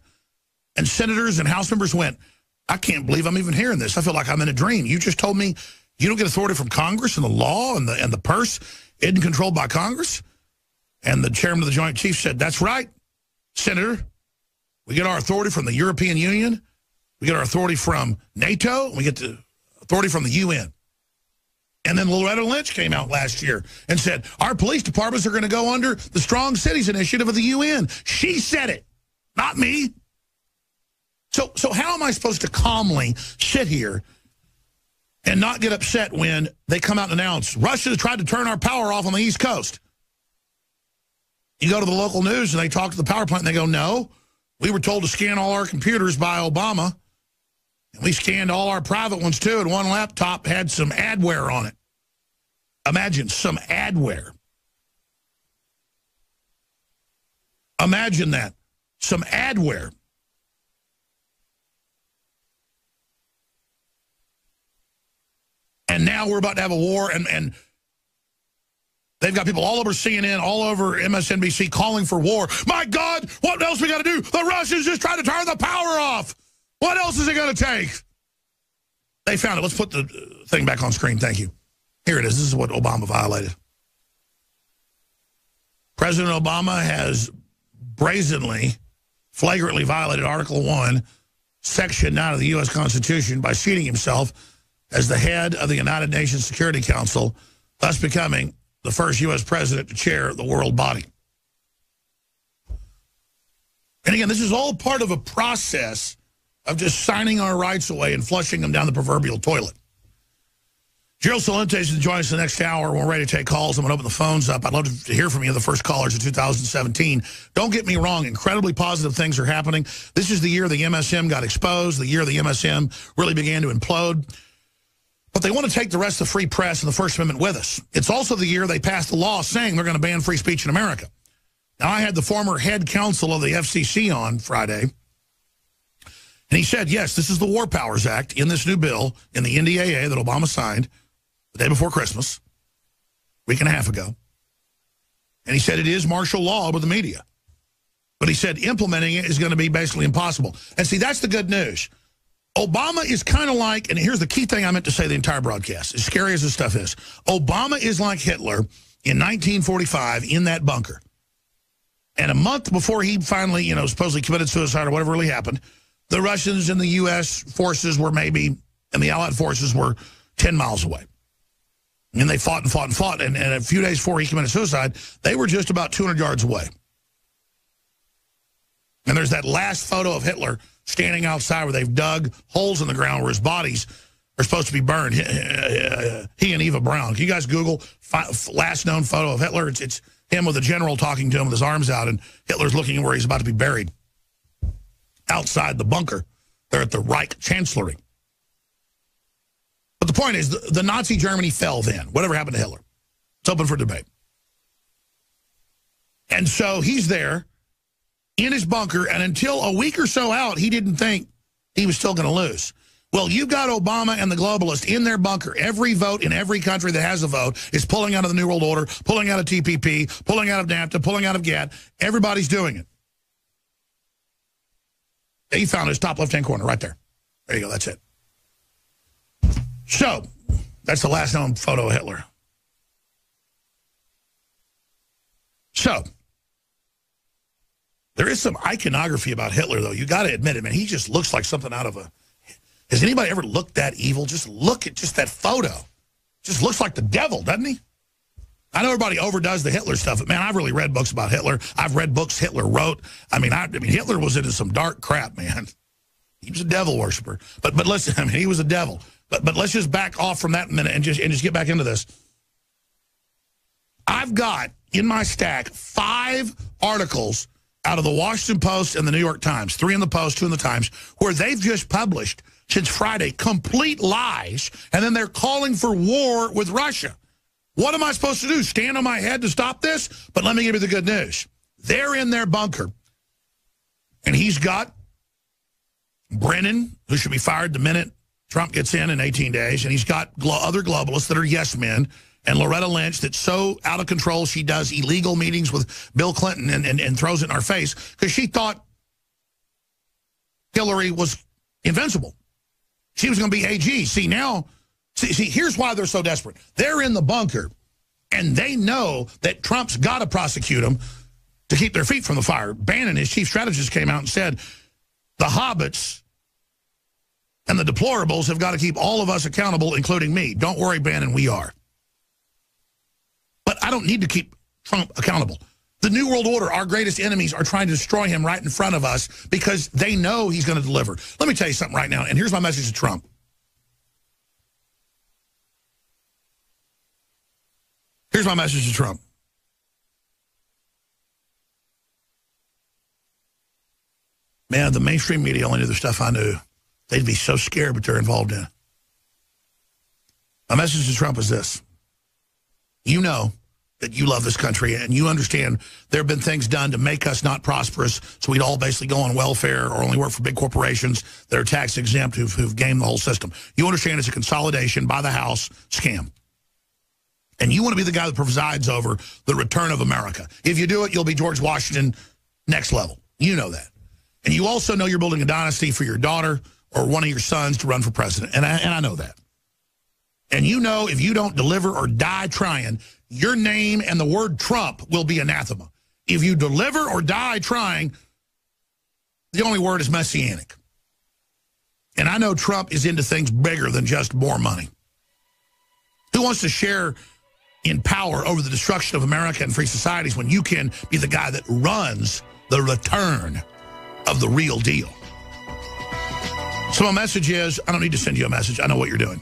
And senators and House members went, I can't believe I'm even hearing this. I feel like I'm in a dream. You just told me you don't get authority from Congress, and the law and the purse isn't controlled by Congress. And the chairman of the Joint Chiefs said, that's right, Senator. We get our authority from the European Union. We get our authority from NATO. And we get the authority from the UN. And then Loretta Lynch came out last year and said, our police departments are going to go under the Strong Cities Initiative of the UN. She said it, not me. So how am I supposed to calmly sit here and not get upset when they come out and announce, Russia tried to turn our power off on the East Coast. You go to the local news and they talk to the power plant and they go, no, we were told to scan all our computers by Obama. And we scanned all our private ones too, and one laptop had some adware on it. Imagine some adware. Imagine that. Some adware. And now we're about to have a war, and they've got people all over CNN, all over MSNBC calling for war. My God, what else we got to do? The Russians just tried to turn the power off. What else is it going to take? They found it. Let's put the thing back on screen. Thank you. Here it is. This is what Obama violated. President Obama has brazenly, flagrantly violated Article 1, Section 9 of the U.S. Constitution by seating himself as the head of the United Nations Security Council, thus becoming the first U.S. president to chair the world body. And again, this is all part of a process of just signing our rights away and flushing them down the proverbial toilet. Gerald Celente is going to join us the next hour. We're ready to take calls. I'm going to open the phones up. I'd love to hear from you, the first callers of 2017. Don't get me wrong. Incredibly positive things are happening. This is the year the MSM got exposed, the year the MSM really began to implode. But they want to take the rest of the free press and the First Amendment with us. It's also the year they passed a law saying they're going to ban free speech in America. Now, I had the former head counsel of the FCC on Friday, and he said, yes, this is the War Powers Act in this new bill in the NDAA that Obama signed the day before Christmas, a week and a half ago. And he said it is martial law with the media. But he said implementing it is going to be basically impossible. And see, that's the good news. Obama is kind of like, and here's the key thing I meant to say the entire broadcast, as scary as this stuff is. Obama is like Hitler in 1945 in that bunker. And a month before he finally, supposedly committed suicide or whatever really happened, the Russians and the U.S. forces were maybe, and the Allied forces were 10 miles away. And they fought and fought and fought. And a few days before he committed suicide, they were just about 200 yards away. And there's that last photo of Hitler standing outside where they've dug holes in the ground where his bodies are supposed to be burned. He and Eva Braun. Can you guys Google last known photo of Hitler? It's him with a general talking to him with his arms out, and Hitler's looking where he's about to be buried. Outside the bunker. They're at the Reich Chancellery. But the point is, the Nazi Germany fell then. Whatever happened to Hitler? It's open for debate. And so he's there in his bunker, and until a week or so out, he didn't think he was still going to lose. Well, you've got Obama and the globalists in their bunker. Every vote in every country that has a vote is pulling out of the New World Order, pulling out of TPP, pulling out of NAFTA, pulling out of GATT. Everybody's doing it. You found his top left-hand corner right there. There you go. That's it. So, that's the last known photo of Hitler. So, there is some iconography about Hitler, though. You got to admit it, man. He just looks like something out of a... Has anybody ever looked that evil? Just look at just that photo. Just looks like the devil, doesn't he? I know everybody overdoes the Hitler stuff, but, man, I've really read books about Hitler. I've read books Hitler wrote. I mean, Hitler was into some dark crap, man. He was a devil worshiper. But listen, I mean, he was a devil. But let's just back off from that a minute and just get back into this. I've got in my stack 5 articles out of the Washington Post and the New York Times, 3 in the Post, 2 in the Times, where they've just published since Friday complete lies, and then they're calling for war with Russia. What am I supposed to do? Stand on my head to stop this? But let me give you the good news. They're in their bunker, and he's got Brennan, who should be fired the minute Trump gets in 18 days, and he's got other globalists that are yes men, and Loretta Lynch that's so out of control she does illegal meetings with Bill Clinton and throws it in our face because she thought Hillary was invincible. She was going to be AG. See, here's why they're so desperate. They're in the bunker, and they know that Trump's got to prosecute them to keep their feet from the fire. Bannon, his chief strategist, came out and said, the hobbits and the deplorables have got to keep all of us accountable, including me. Don't worry, Bannon, we are. But I don't need to keep Trump accountable. The New World Order, our greatest enemies, are trying to destroy him right in front of us because they know he's going to deliver. Let me tell you something right now, and here's my message to Trump. Here's my message to Trump. Man, the mainstream media only knew the stuff I knew. They'd be so scared what they're involved in. My message to Trump is this. You know that you love this country, and you understand there have been things done to make us not prosperous, so we'd all basically go on welfare or only work for big corporations that are tax exempt who've gamed the whole system. You understand it's a consolidation by the house scam. And you want to be the guy that presides over the return of America. If you do it, you'll be George Washington next level. You know that. And you also know you're building a dynasty for your daughter or one of your sons to run for president. And I know that. And you know if you don't deliver or die trying, your name and the word Trump will be anathema. If you deliver or die trying, the only word is messianic. And I know Trump is into things bigger than just more money. Who wants to share in power over the destruction of America and free societies when you can be the guy that runs the return of the real deal? So my message is, I don't need to send you a message. I know what you're doing.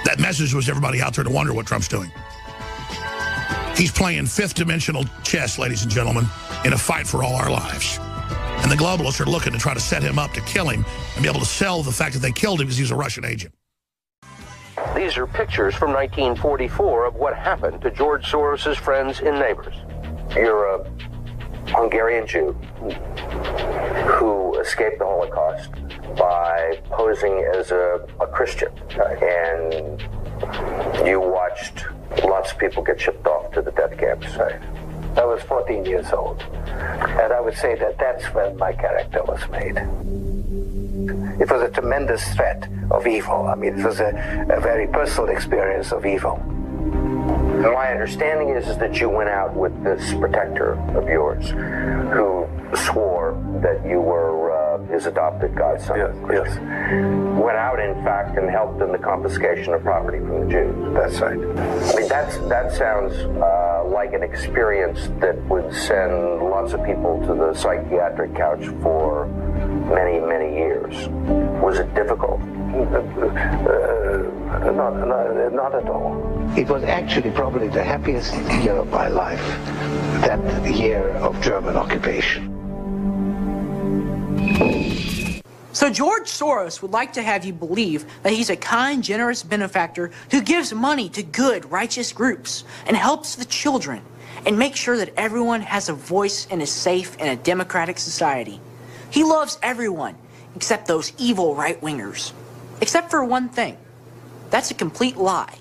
That message was everybody out there to wonder what Trump's doing. He's playing fifth-dimensional chess, ladies and gentlemen, in a fight for all our lives. And the globalists are looking to try to set him up to kill him and be able to sell the fact that they killed him because he's a Russian agent. These are pictures from 1944 of what happened to George Soros's friends and neighbors. You're a Hungarian Jew who escaped the Holocaust by posing as a Christian. And you watched lots of people get shipped off to the death camps. Right. I was 14 years old. And I would say that that's when my character was made. It was a tremendous threat of evil. I mean, it was a very personal experience of evil. And my understanding is that you went out with this protector of yours who swore that you were his adopted godson. Yes. Went out, in fact, and helped in the confiscation of property from the Jews. That's right. I mean, that sounds like an experience that would send lots of people to the psychiatric couch for many, many years. Was it difficult? Not at all. It was actually probably the happiest year of my life, that year of German occupation. So George Soros would like to have you believe that he's a kind, generous benefactor who gives money to good, righteous groups and helps the children and makes sure that everyone has a voice and is safe in a democratic society. He loves everyone except those evil right-wingers. Except for one thing. That's a complete lie.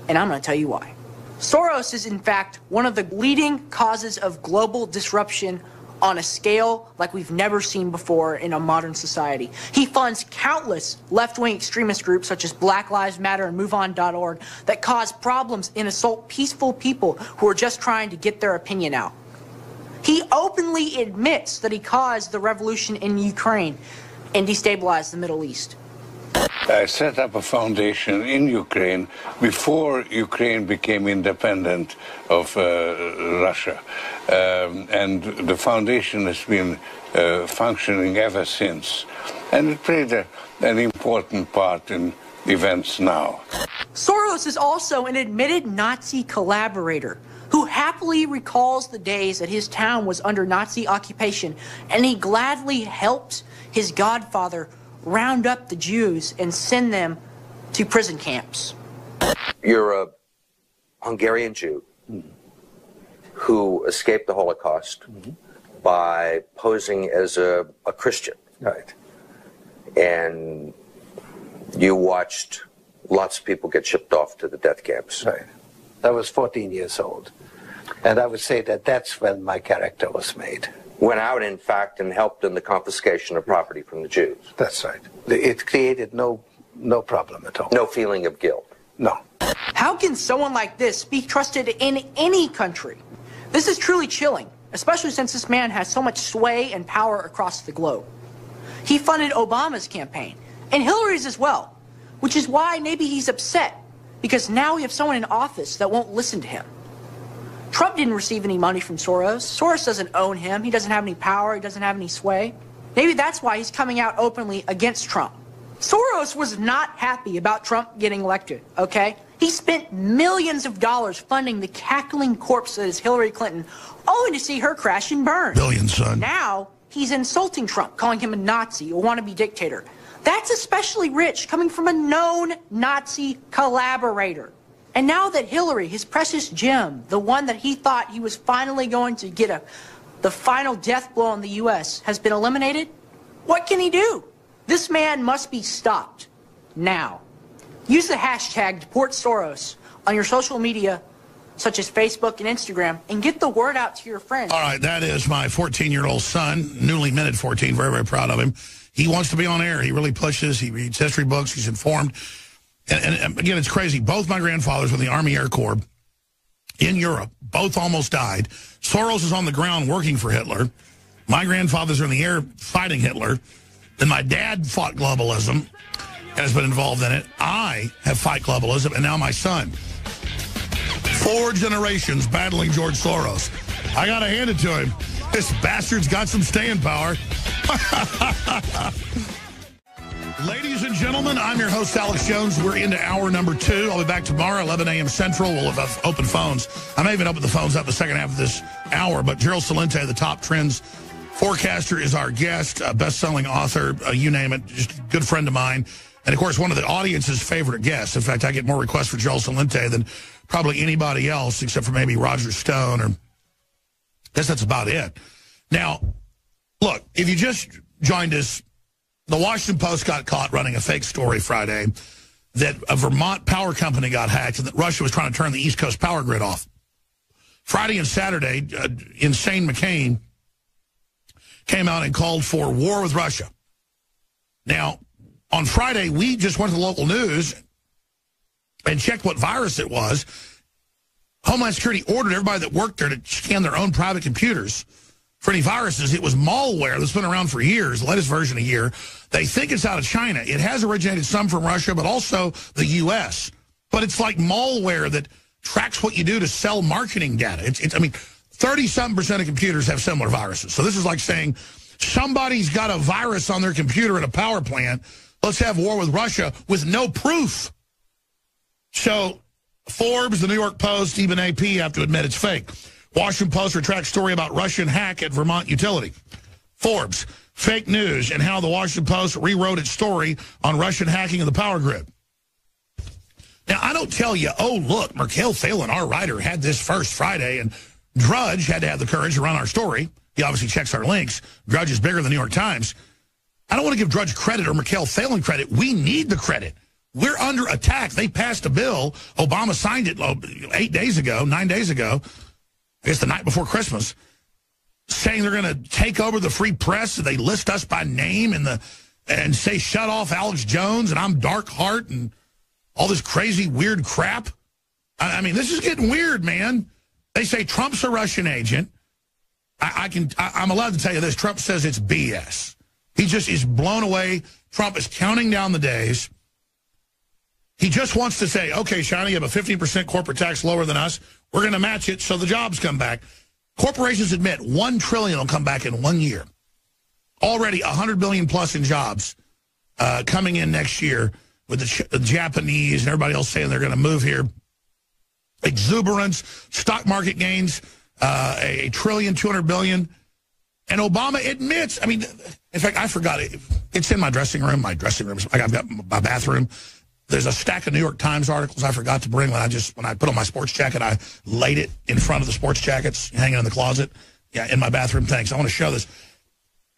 And I'm going to tell you why. Soros is, in fact, one of the leading causes of global disruption on a scale like we've never seen before in a modern society. He funds countless left-wing extremist groups such as Black Lives Matter and MoveOn.org that cause problems and assault peaceful people who are just trying to get their opinion out. He openly admits that he caused the revolution in Ukraine and destabilized the Middle East. I set up a foundation in Ukraine before Ukraine became independent of Russia. And the foundation has been functioning ever since. And it played an important part in events now. Soros is also an admitted Nazi collaborator who happily recalls the days that his town was under Nazi occupation, and he gladly helped his godfather round up the Jews and send them to prison camps. You're a Hungarian Jew who escaped the Holocaust by posing as a Christian. Right. And you watched lots of people get shipped off to the death camps. Right. I was 14 years old. And I would say that that's when my character was made. Went out, in fact, and helped in the confiscation of property from the Jews. That's right. It created no problem at all. No feeling of guilt. No. How can someone like this be trusted in any country? This is truly chilling, especially since this man has so much sway and power across the globe. He funded Obama's campaign, and Hillary's as well, which is why maybe he's upset, because now we have someone in office that won't listen to him. Trump didn't receive any money from Soros. Soros doesn't own him. He doesn't have any power. He doesn't have any sway. Maybe that's why he's coming out openly against Trump. Soros was not happy about Trump getting elected, okay? He spent millions of dollars funding the cackling corpse that is Hillary Clinton, only to see her crash and burn. Billions, son. Now, he's insulting Trump, calling him a Nazi, a wannabe dictator. That's especially rich, coming from a known Nazi collaborator. And now that Hillary, his precious gem, the one that he thought he was finally going to get the final death blow on the U.S., has been eliminated, what can he do? This man must be stopped. Now. Use the hashtag #DeportSoros on your social media, such as Facebook and Instagram, and get the word out to your friends. All right, that is my 14-year-old son, newly minted 14, very, very proud of him. He wants to be on air. He really pushes. He reads history books. He's informed. And again, it's crazy. Both my grandfathers were in the Army Air Corps in Europe. Both almost died. Soros is on the ground working for Hitler. My grandfathers are in the air fighting Hitler. Then my dad fought globalism and has been involved in it. I have fought globalism, and now my son. 4 generations battling George Soros. I got to hand it to him. This bastard's got some staying power. Ladies and gentlemen, I'm your host, Alex Jones. We're into hour number 2. I'll be back tomorrow, 11 a.m. Central. We'll have open phones. I may even open the phones up the second half of this hour, but Gerald Celente, the top trends forecaster, is our guest, best-selling author, you name it, just a good friend of mine. And, of course, one of the audience's favorite guests. In fact, I get more requests for Gerald Celente than probably anybody else, except for maybe Roger Stone, or I guess that's about it. Now, look, if you just joined us, the Washington Post got caught running a fake story Friday that a Vermont power company got hacked and that Russia was trying to turn the East Coast power grid off. Friday and Saturday, Insane McCain came out and called for war with Russia. Now, on Friday, we just went to the local news and checked what virus it was. Homeland Security ordered everybody that worked there to scan their own private computers for any viruses. It was malware that's been around for years, the latest version a year. They think it's out of China. It has originated some from Russia, but also the U.S. But it's like malware that tracks what you do to sell marketing data. I mean, 30-something% of computers have similar viruses. So this is like saying somebody's got a virus on their computer at a power plant. Let's have war with Russia with no proof. So Forbes, the New York Post, even AP have to admit it's fake. Washington Post retracts story about Russian hack at Vermont utility. Forbes, fake news, and how the Washington Post rewrote its story on Russian hacking of the power grid. Now, I don't tell you, oh, look, Mikhail Phelan, our writer, had this first Friday, and Drudge had to have the courage to run our story. He obviously checks our links. Drudge is bigger than the New York Times. I don't want to give Drudge credit or Mikhail Phelan credit. We need the credit. We're under attack. They passed a bill. Obama signed it 9 days ago, I guess the night before Christmas, saying they're going to take over the free press. They list us by name and say, shut off Alex Jones, and I'm Dark Heart, and all this crazy, weird crap. I mean, this is getting weird, man. They say Trump's a Russian agent. I'm allowed to tell you this. Trump says it's BS. He just is blown away. Trump is counting down the days. He just wants to say, okay, Shiny, you have a 15% corporate tax lower than us. We're going to match it so the jobs come back. Corporations admit $1 trillion will come back in 1 year. Already $100 billion plus in jobs coming in next year with the Japanese and everybody else saying they're going to move here. Exuberance, stock market gains, $1 trillion, $200 billion. And Obama admits, I mean, in fact, I forgot it. It's in my dressing room. My dressing room, I've got my bathroom. There's a stack of New York Times articles I forgot to bring when I put on my sports jacket. I laid it in front of the sports jackets, hanging in the closet. Yeah, in my bathroom. Thanks. I want to show this.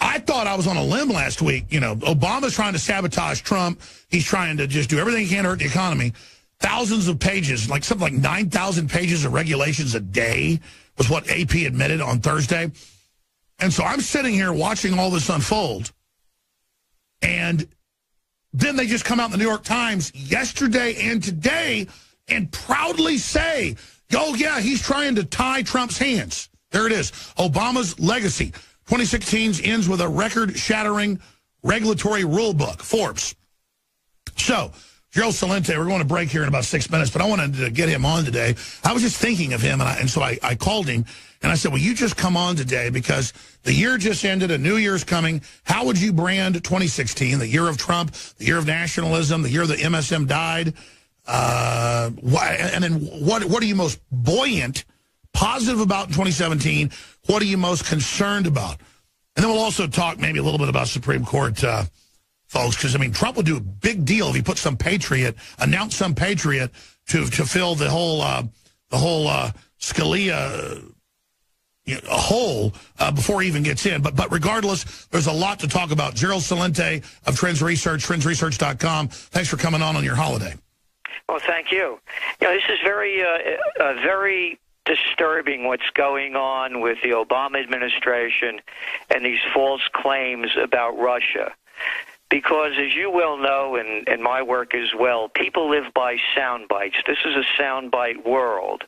I thought I was on a limb last week. You know, Obama's trying to sabotage Trump. He's trying to just do everything he can to hurt the economy. Thousands of pages, like something like 9,000 pages of regulations a day was what AP admitted on Thursday. And so I'm sitting here watching all this unfold. And then they just come out in the New York Times yesterday and today and proudly say, oh, yeah, he's trying to tie Trump's hands. There it is. Obama's legacy. 2016 ends with a record-shattering regulatory rule book. Forbes. So, Gerald Celente, we're going to break here in about 6 minutes, but I wanted to get him on today. I was just thinking of him, and so I called him, and I said, will you just come on today because the year just ended, a new year's coming. How would you brand 2016, the year of Trump, the year of nationalism, the year that MSM died? And then what are you most buoyant, positive about in 2017? What are you most concerned about? And then we'll also talk maybe a little bit about Supreme Court folks, because, I mean, Trump would do a big deal if he put some patriot, announced some patriot to fill the whole Scalia hole before he even gets in. But regardless, there's a lot to talk about. Gerald Celente of Trends Research, trendsresearch.com. Thanks for coming on your holiday. Well, thank you. This is very disturbing what's going on with the Obama administration and these false claims about Russia. Because, as you well know, and my work as well, people live by sound bites. This is a sound bite world,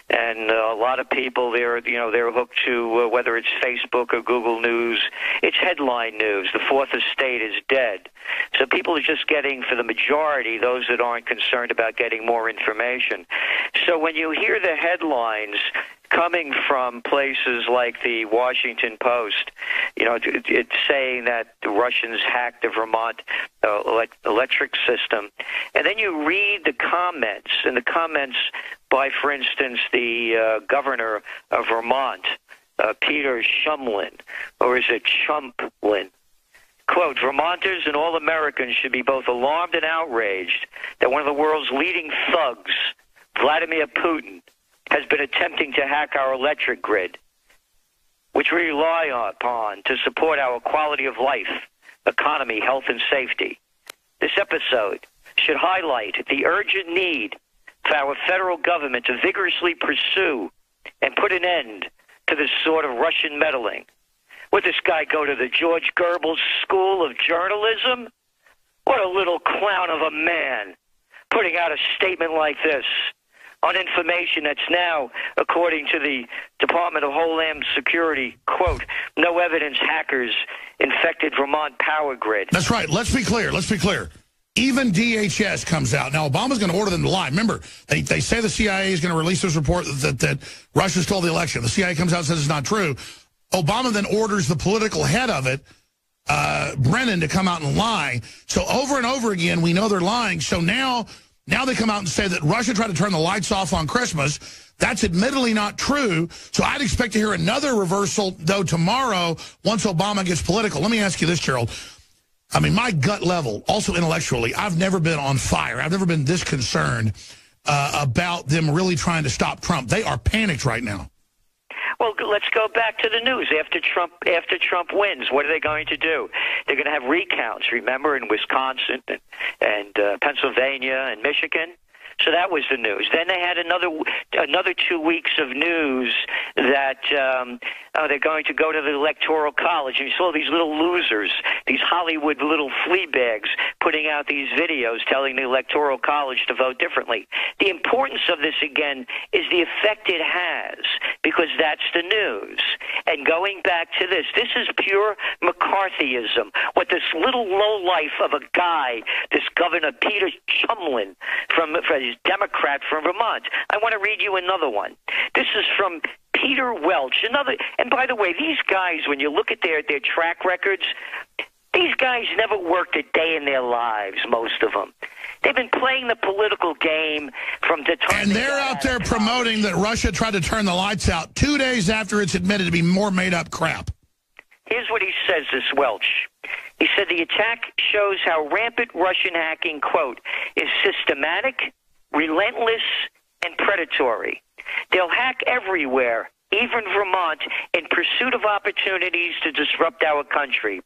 and a lot of people they're hooked to whether it's Facebook or Google News. It's headline news. The fourth estate is dead. So people are just getting, for the majority, those that aren't concerned about getting more information. So when you hear the headlines coming from places like the Washington Post, it's saying that the Russians hacked the Vermont electric system. And then you read the comments, and the comments by, for instance, the governor of Vermont, Peter Shumlin, or is it Chumplin? Quote, Vermonters and all Americans should be both alarmed and outraged that one of the world's leading thugs, Vladimir Putin, has been attempting to hack our electric grid, which we rely upon to support our quality of life, economy, health, and safety. This episode should highlight the urgent need for our federal government to vigorously pursue and put an end to this sort of Russian meddling. Would this guy go to the George Goebbels School of Journalism? What a little clown of a man, putting out a statement like this on information that's now, according to the Department of Homeland Security, quote, no evidence hackers infected Vermont power grid. That's right. Let's be clear. Even DHS comes out. Now, Obama's going to order them to lie. Remember, they say the CIA is going to release this report that Russia stole the election. The CIA comes out and says it's not true. Obama then orders the political head of it, Brennan, to come out and lie. So over and over again, we know they're lying. So now they come out and say that Russia tried to turn the lights off on Christmas. That's admittedly not true. So I'd expect to hear another reversal, though, tomorrow once Obama gets political. Let me ask you this, Gerald. I mean, my gut level, also intellectually, I've never been on fire. I've never been this concerned about them really trying to stop Trump. They are panicked right now. Well, let's go back to the news. After Trump wins, what are they going to do? They're going to have recounts, remember, in Wisconsin and Pennsylvania and Michigan. So that was the news. Then they had another 2 weeks of news that they're going to go to the Electoral College. And you saw these little losers, these Hollywood little flea bags, putting out these videos telling the Electoral College to vote differently. The importance of this, again, is the effect it has, because that's the news. And going back to this is pure McCarthyism. What this little lowlife of a guy, this Governor Peter Shumlin, he's Democrat from Vermont. I want to read you another one. This is from Peter Welch. And by the way, these guys, when you look at their track records, these guys never worked a day in their lives, most of them. They've been playing the political game from the time. And they're out there promoting that Russia tried to turn the lights out 2 days after it's admitted to be more made-up crap. Here's what he says, this Welch. He said the attack shows how rampant Russian hacking, quote, is systematic, relentless, and predatory. They'll hack everywhere, even Vermont, in pursuit of opportunities to disrupt our country.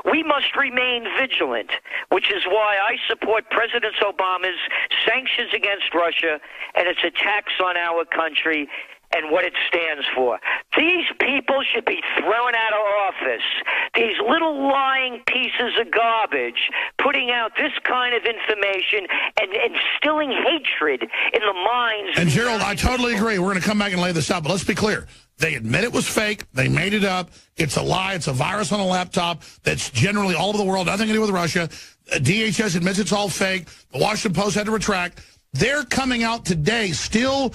We must remain vigilant, which is why I support President Obama's sanctions against Russia and its attacks on our country and what it stands for. These people should be thrown out of office. These little lying pieces of garbage putting out this kind of information and instilling hatred in the minds. And Gerald, I totally agree. We're going to come back and lay this out, but let's be clear. They admit it was fake. They made it up. It's a lie. It's a virus on a laptop that's generally all over the world, nothing to do with Russia. DHS admits it's all fake. The Washington Post had to retract. They're coming out today still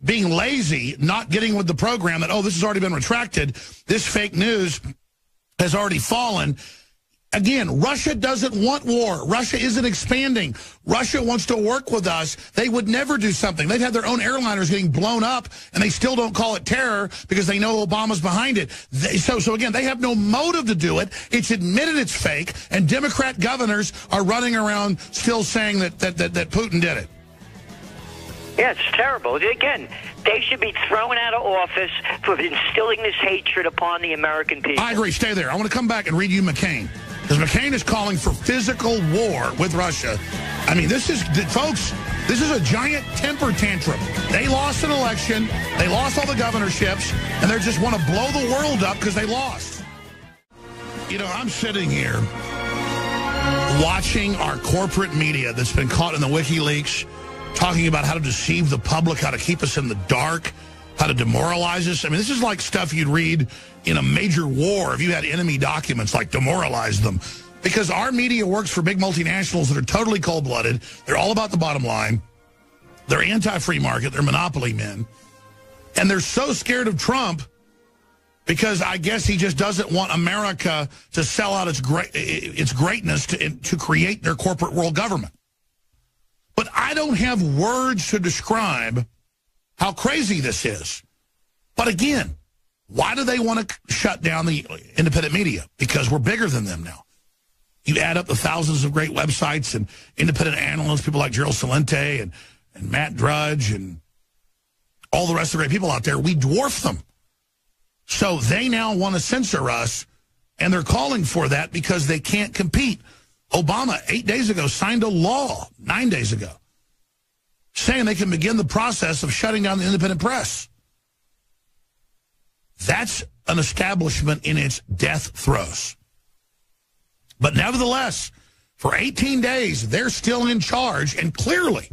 being lazy, not getting with the program that, oh, this has already been retracted. This fake news has already fallen. Again, Russia doesn't want war. Russia isn't expanding. Russia wants to work with us. They would never do something. They've had their own airliners getting blown up, and they still don't call it terror because they know Obama's behind it. So again, they have no motive to do it. It's admitted it's fake, and Democrat governors are running around still saying that Putin did it. Yeah, it's terrible. Again, they should be thrown out of office for instilling this hatred upon the American people. I agree. Stay there. I want to come back and read you McCain. Because McCain is calling for physical war with Russia. I mean, folks, this is a giant temper tantrum. They lost an election. They lost all the governorships. And they just want to blow the world up because they lost. You know, I'm sitting here watching our corporate media that's been caught in the WikiLeaks talking about how to deceive the public, how to keep us in the dark, how to demoralize us. I mean, this is like stuff you'd read in a major war if you had enemy documents, like demoralize them. Because our media works for big multinationals that are totally cold-blooded. They're all about the bottom line. They're anti-free market. They're monopoly men. And they're so scared of Trump because I guess he just doesn't want America to sell out its greatness to create their corporate world government. But I don't have words to describe how crazy this is. But again, why do they want to shut down the independent media? Because we're bigger than them now. You add up the thousands of great websites and independent analysts, people like Gerald Celente and Matt Drudge and all the rest of the great people out there, we dwarf them. So they now want to censor us, and they're calling for that because they can't compete. Obama, 8 days ago, signed a law, 9 days ago, saying they can begin the process of shutting down the independent press. That's an establishment in its death throes. But nevertheless, for 18 days, they're still in charge, and clearly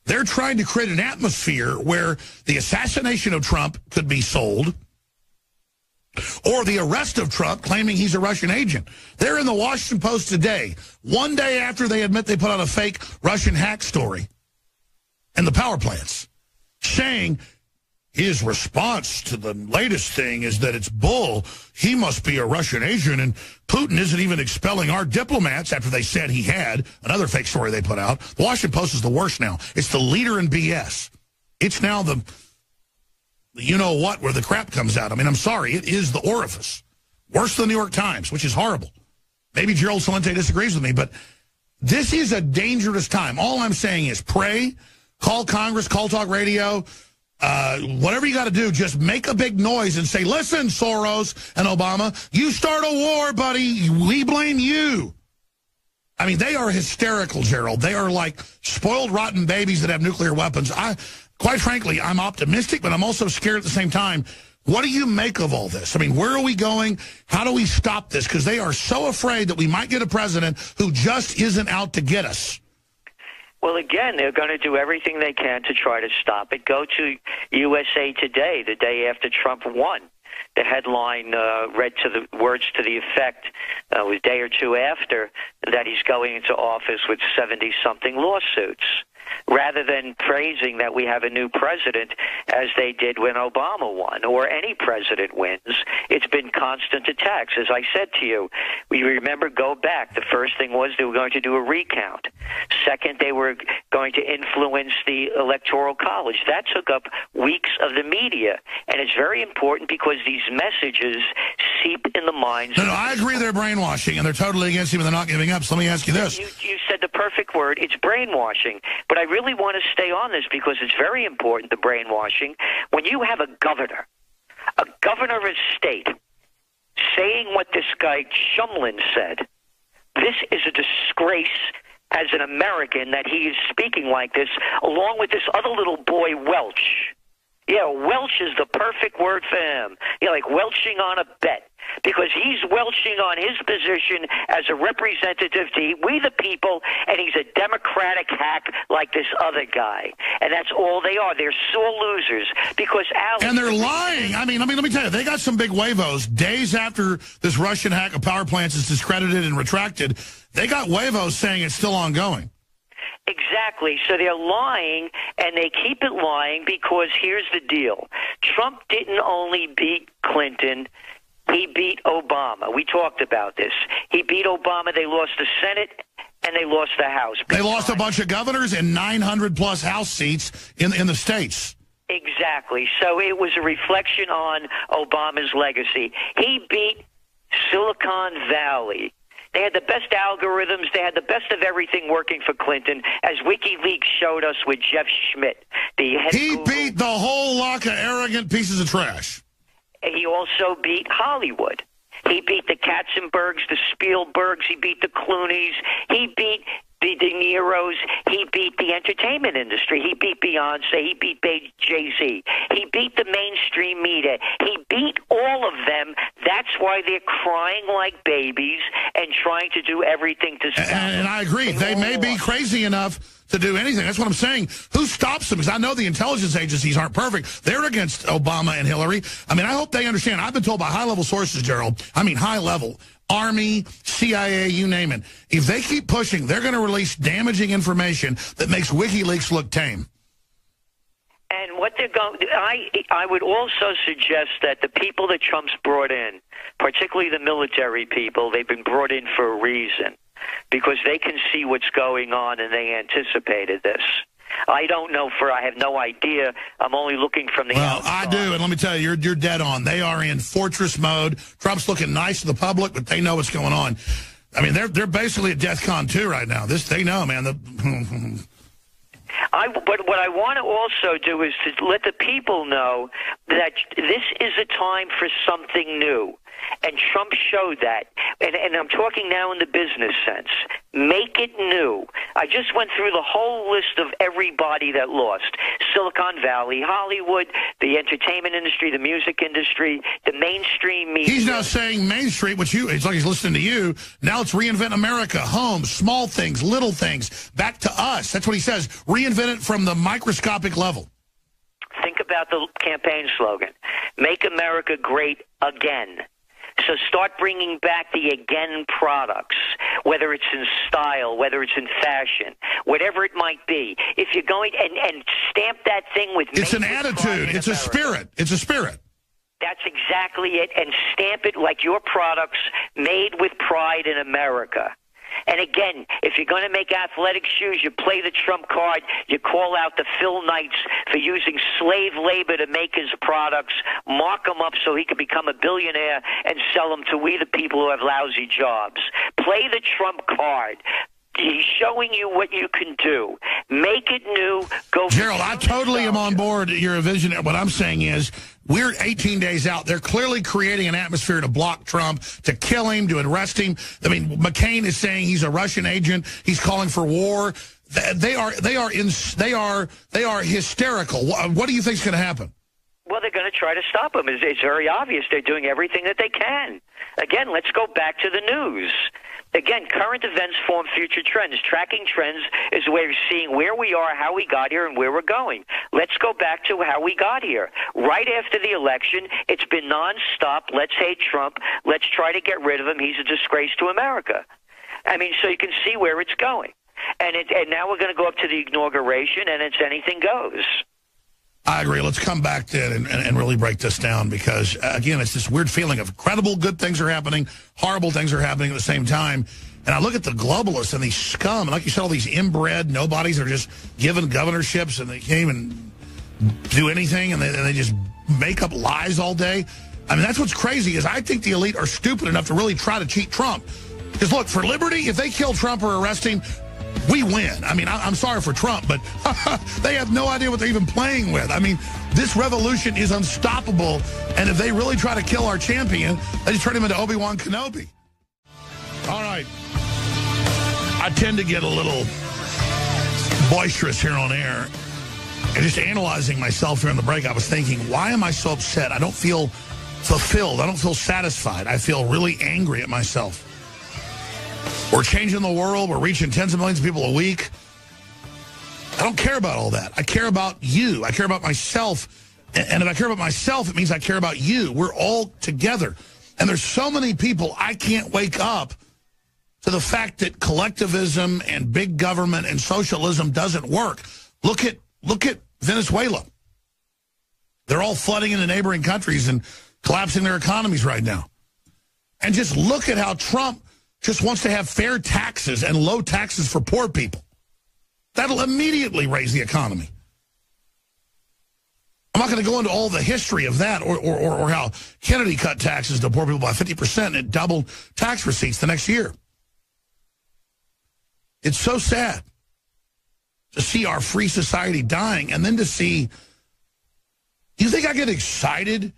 they're trying to create an atmosphere where the assassination of Trump could be sold, or the arrest of Trump claiming he's a Russian agent. They're in the Washington Post today, one day after they admit they put out a fake Russian hack story and the power plants, saying his response to the latest thing is that it's bull. He must be a Russian agent, and Putin isn't even expelling our diplomats after they said he had. Another fake story they put out. The Washington Post is the worst now. It's the leader in BS. It's now the you-know-what where the crap comes out. I mean, I'm sorry. It is the orifice. Worse than the New York Times, which is horrible. Maybe Gerald Celente disagrees with me, but this is a dangerous time. All I'm saying is pray, call Congress, call talk radio, whatever you got to do, just make a big noise and say, listen, Soros and Obama, you start a war, buddy. We blame you. I mean, they are hysterical, Gerald. They are like spoiled, rotten babies that have nuclear weapons. Quite frankly, I'm optimistic, but I'm also scared at the same time. What do you make of all this? I mean, where are we going? How do we stop this? Because they are so afraid that we might get a president who just isn't out to get us. Well, again, they're going to do everything they can to try to stop it. Go to USA Today the day after Trump won. The headline read to the words to the effect a day or two after that he's going into office with 70-something lawsuits, rather than praising that we have a new president as they did when Obama won, or any president wins. It's been constant attacks. As I said to you, we remember, go back. The first thing was they were going to do a recount. Second, they were going to influence the Electoral College. That took up weeks of the media, and it's very important because these messages seep in the minds. No, I agree they're brainwashing, and they're totally against him, and they're not giving up. So let me ask you this. You said the perfect word. It's brainwashing. But I really want to stay on this because it's very important, the brainwashing. When you have a governor of a state, saying what this guy Shumlin said, this is a disgrace as an American that he is speaking like this, along with this other little boy, Welch. Yeah, Welch is the perfect word for him. Yeah, like welching on a bet. Because he's welching on his position as a representative to we the people, and he's a Democratic hack like this other guy. And that's all they are. They're sore losers. Because and they're lying. I mean, let me tell you, they got some big huevos. Days after this Russian hack of power plants is discredited and retracted, they got huevos saying it's still ongoing. Exactly. So they're lying, and they keep it lying because here's the deal. Trump didn't only beat Clinton He beat Obama. We talked about this. He beat Obama. They lost the Senate, and they lost the House. They lost a bunch of governors and 900-plus House seats in the states. Exactly. So it was a reflection on Obama's legacy. He beat Silicon Valley. They had the best algorithms. They had the best of everything working for Clinton, as WikiLeaks showed us with Jeff Schmidt. He beat the whole lot of arrogant pieces of trash. He also beat Hollywood. He beat the Katzenbergs, the Spielbergs. He beat the Clooneys. He beat the De Niro's. He beat the entertainment industry. He beat Beyonce. He beat Jay-Z. He beat the mainstream media. He beat all of them. That's why they're crying like babies and trying to do everything to stop them. And I agree. They may be crazy enough to do anything. That's what I'm saying. Who stops them? Because I know the intelligence agencies aren't perfect. They're against Obama and Hillary. I mean, I hope they understand. I've been told by high-level sources, Gerald, I mean high-level, Army, CIA, you name it. If they keep pushing, they're going to release damaging information that makes WikiLeaks look tame. And what they're going, I would also suggest that the people that Trump's brought in, particularly the military people, they've been brought in for a reason, because they can see what's going on and they anticipated this. I don't know, I have no idea. I'm only looking from the outside. I do, and let me tell you, you're dead on. They are in fortress mode. Trump's looking nice to the public, but they know what's going on. I mean, they're basically at DEFCON 2 right now. They know, man. But what I want to also do is to let the people know that this is a time for something new. And Trump showed that. And I'm talking now in the business sense. Make it new. I just went through the whole list of everybody that lost. Silicon Valley, Hollywood, the entertainment industry, the music industry, the mainstream media. He's now saying Main Street, it's like he's listening to you. Now it's reinvent America. Homes, small things, little things, back to us. That's what he says. Reinvent it from the microscopic level. Think about the campaign slogan. Make America great again. So start bringing back the again products, whether it's in style, whether it's in fashion, whatever it might be. If you're going and stamp that thing with, it's an attitude. It's a spirit. It's a spirit. That's exactly it. And stamp it like your products made with pride in America. And again, if you're going to make athletic shoes, you play the Trump card. You call out the Phil Knights for using slave labor to make his products, mark him up so he could become a billionaire and sell them to we the people who have lousy jobs. Play the Trump card. He's showing you what you can do. Make it new. Go. Gerald, I totally am on board. You're a visionary. What I'm saying is we're 18 days out. They're clearly creating an atmosphere to block Trump, to kill him, to arrest him. I mean, McCain is saying he's a Russian agent. He's calling for war. They are hysterical. What do you think is going to happen? Well, they're going to try to stop him. It's very obvious. They're doing everything that they can. Again, let's go back to the news. Again, current events form future trends. Tracking trends is a way of seeing where we are, how we got here, and where we're going. Let's go back to how we got here. Right after the election, it's been nonstop. Let's hate Trump. Let's try to get rid of him. He's a disgrace to America. I mean, so you can see where it's going. And now we're going to go up to the inauguration, and it's anything goes. I agree. Let's come back then and really break this down because, again, it's this weird feeling of incredible good things are happening, horrible things are happening at the same time. And I look at the globalists and these scum, and like you said, all these inbred nobodies are just given governorships and they can't even do anything, and they just make up lies all day. I mean, that's what's crazy is I think the elite are stupid enough to really try to cheat Trump. Because, look, for liberty, if they kill Trump or arrest him, we win. I mean, I'm sorry for Trump, but they have no idea what they're even playing with. I mean, this revolution is unstoppable, and if they really try to kill our champion, they just turn him into Obi-Wan Kenobi. All right. I tend to get a little boisterous here on air. And just analyzing myself during the break, I was thinking, why am I so upset? I don't feel fulfilled. I don't feel satisfied. I feel really angry at myself. We're changing the world. We're reaching tens of millions of people a week. I don't care about all that. I care about you. I care about myself. And if I care about myself, it means I care about you. We're all together. And there's so many people, I can't wake up to the fact that collectivism and big government and socialism doesn't work. Look at Venezuela. They're all flooding into neighboring countries and collapsing their economies right now. And just look at how Trump just wants to have fair taxes and low taxes for poor people. That'll immediately raise the economy. I'm not going to go into all the history of that or how Kennedy cut taxes to poor people by 50% and it doubled tax receipts the next year. It's so sad to see our free society dying and then to see, do you think I get excited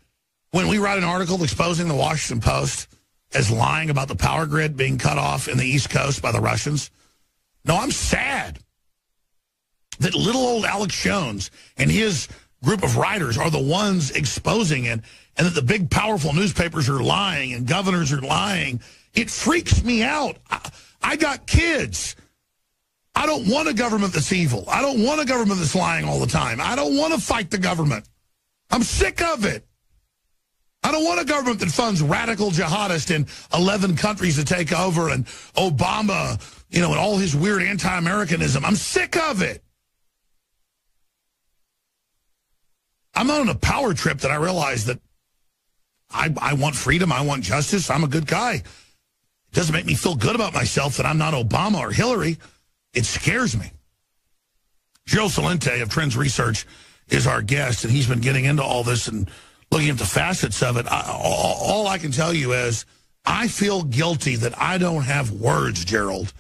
when we write an article exposing the Washington Post as lying about the power grid being cut off in the East Coast by the Russians? No, I'm sad that little old Alex Jones and his group of writers are the ones exposing it, and that the big, powerful newspapers are lying and governors are lying. It freaks me out. I got kids. I don't want a government that's evil. I don't want a government that's lying all the time. I don't want to fight the government. I'm sick of it. I don't want a government that funds radical jihadists in 11 countries to take over and Obama, you know, and all his weird anti-Americanism. I'm sick of it. I'm on a power trip that I realize that I want freedom. I want justice. I'm a good guy. It doesn't make me feel good about myself that I'm not Obama or Hillary. It scares me. Gerald Celente of Trends Research is our guest, and he's been getting into all this and looking at the facets of it. All I can tell you is I feel guilty that I don't have words, Gerald,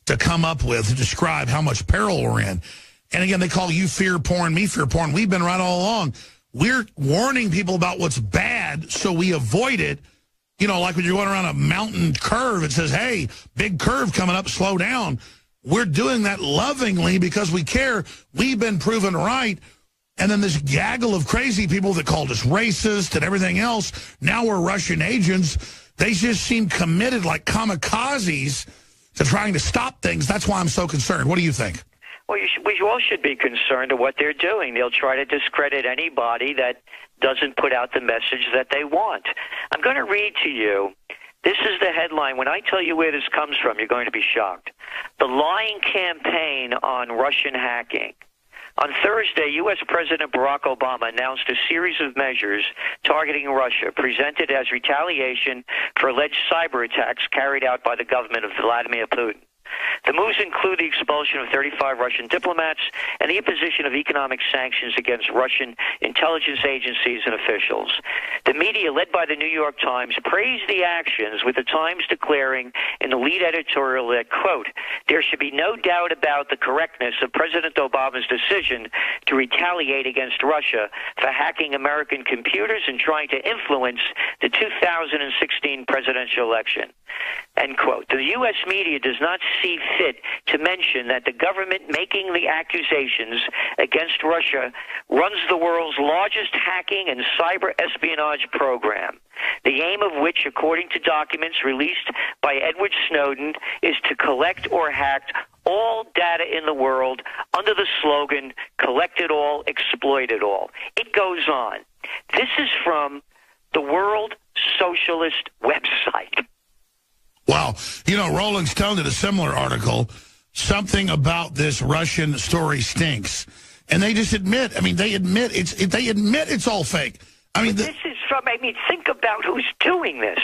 to come up with to describe how much peril we're in. And again, they call you fear porn, me fear porn. We've been right all along. We're warning people about what's bad so we avoid it. You know, like when you're going around a mountain curve, it says, hey, big curve coming up, slow down. We're doing that lovingly because we care. We've been proven right. And then this gaggle of crazy people that called us racist and everything else, now we're Russian agents. They just seem committed like kamikazes to trying to stop things. That's why I'm so concerned. What do you think? Well, we all should be concerned of what they're doing. They'll try to discredit anybody that doesn't put out the message that they want. I'm going to read to you. This is the headline. When I tell you where this comes from, you're going to be shocked. The lying campaign on Russian hacking. On Thursday, U.S. President Barack Obama announced a series of measures targeting Russia, presented as retaliation for alleged cyber attacks carried out by the government of Vladimir Putin. The moves include the expulsion of 35 Russian diplomats and the imposition of economic sanctions against Russian intelligence agencies and officials. The media, led by the New York Times, praised the actions, with the Times declaring in the lead editorial that, quote, there should be no doubt about the correctness of President Obama's decision to retaliate against Russia for hacking American computers and trying to influence the 2016 presidential election. End quote. The U.S. media does not see fit to mention that the government making the accusations against Russia runs the world's largest hacking and cyber espionage program, the aim of which, according to documents released by Edward Snowden, is to collect or hack all data in the world under the slogan, collect it all, exploit it all. It goes on. This is from the World Socialist website. Wow. You know, Rolling Stone did a similar article. Something about this Russian story stinks. And they just admit, I mean, they admit it's all fake. I mean, this is from, think about who's doing this.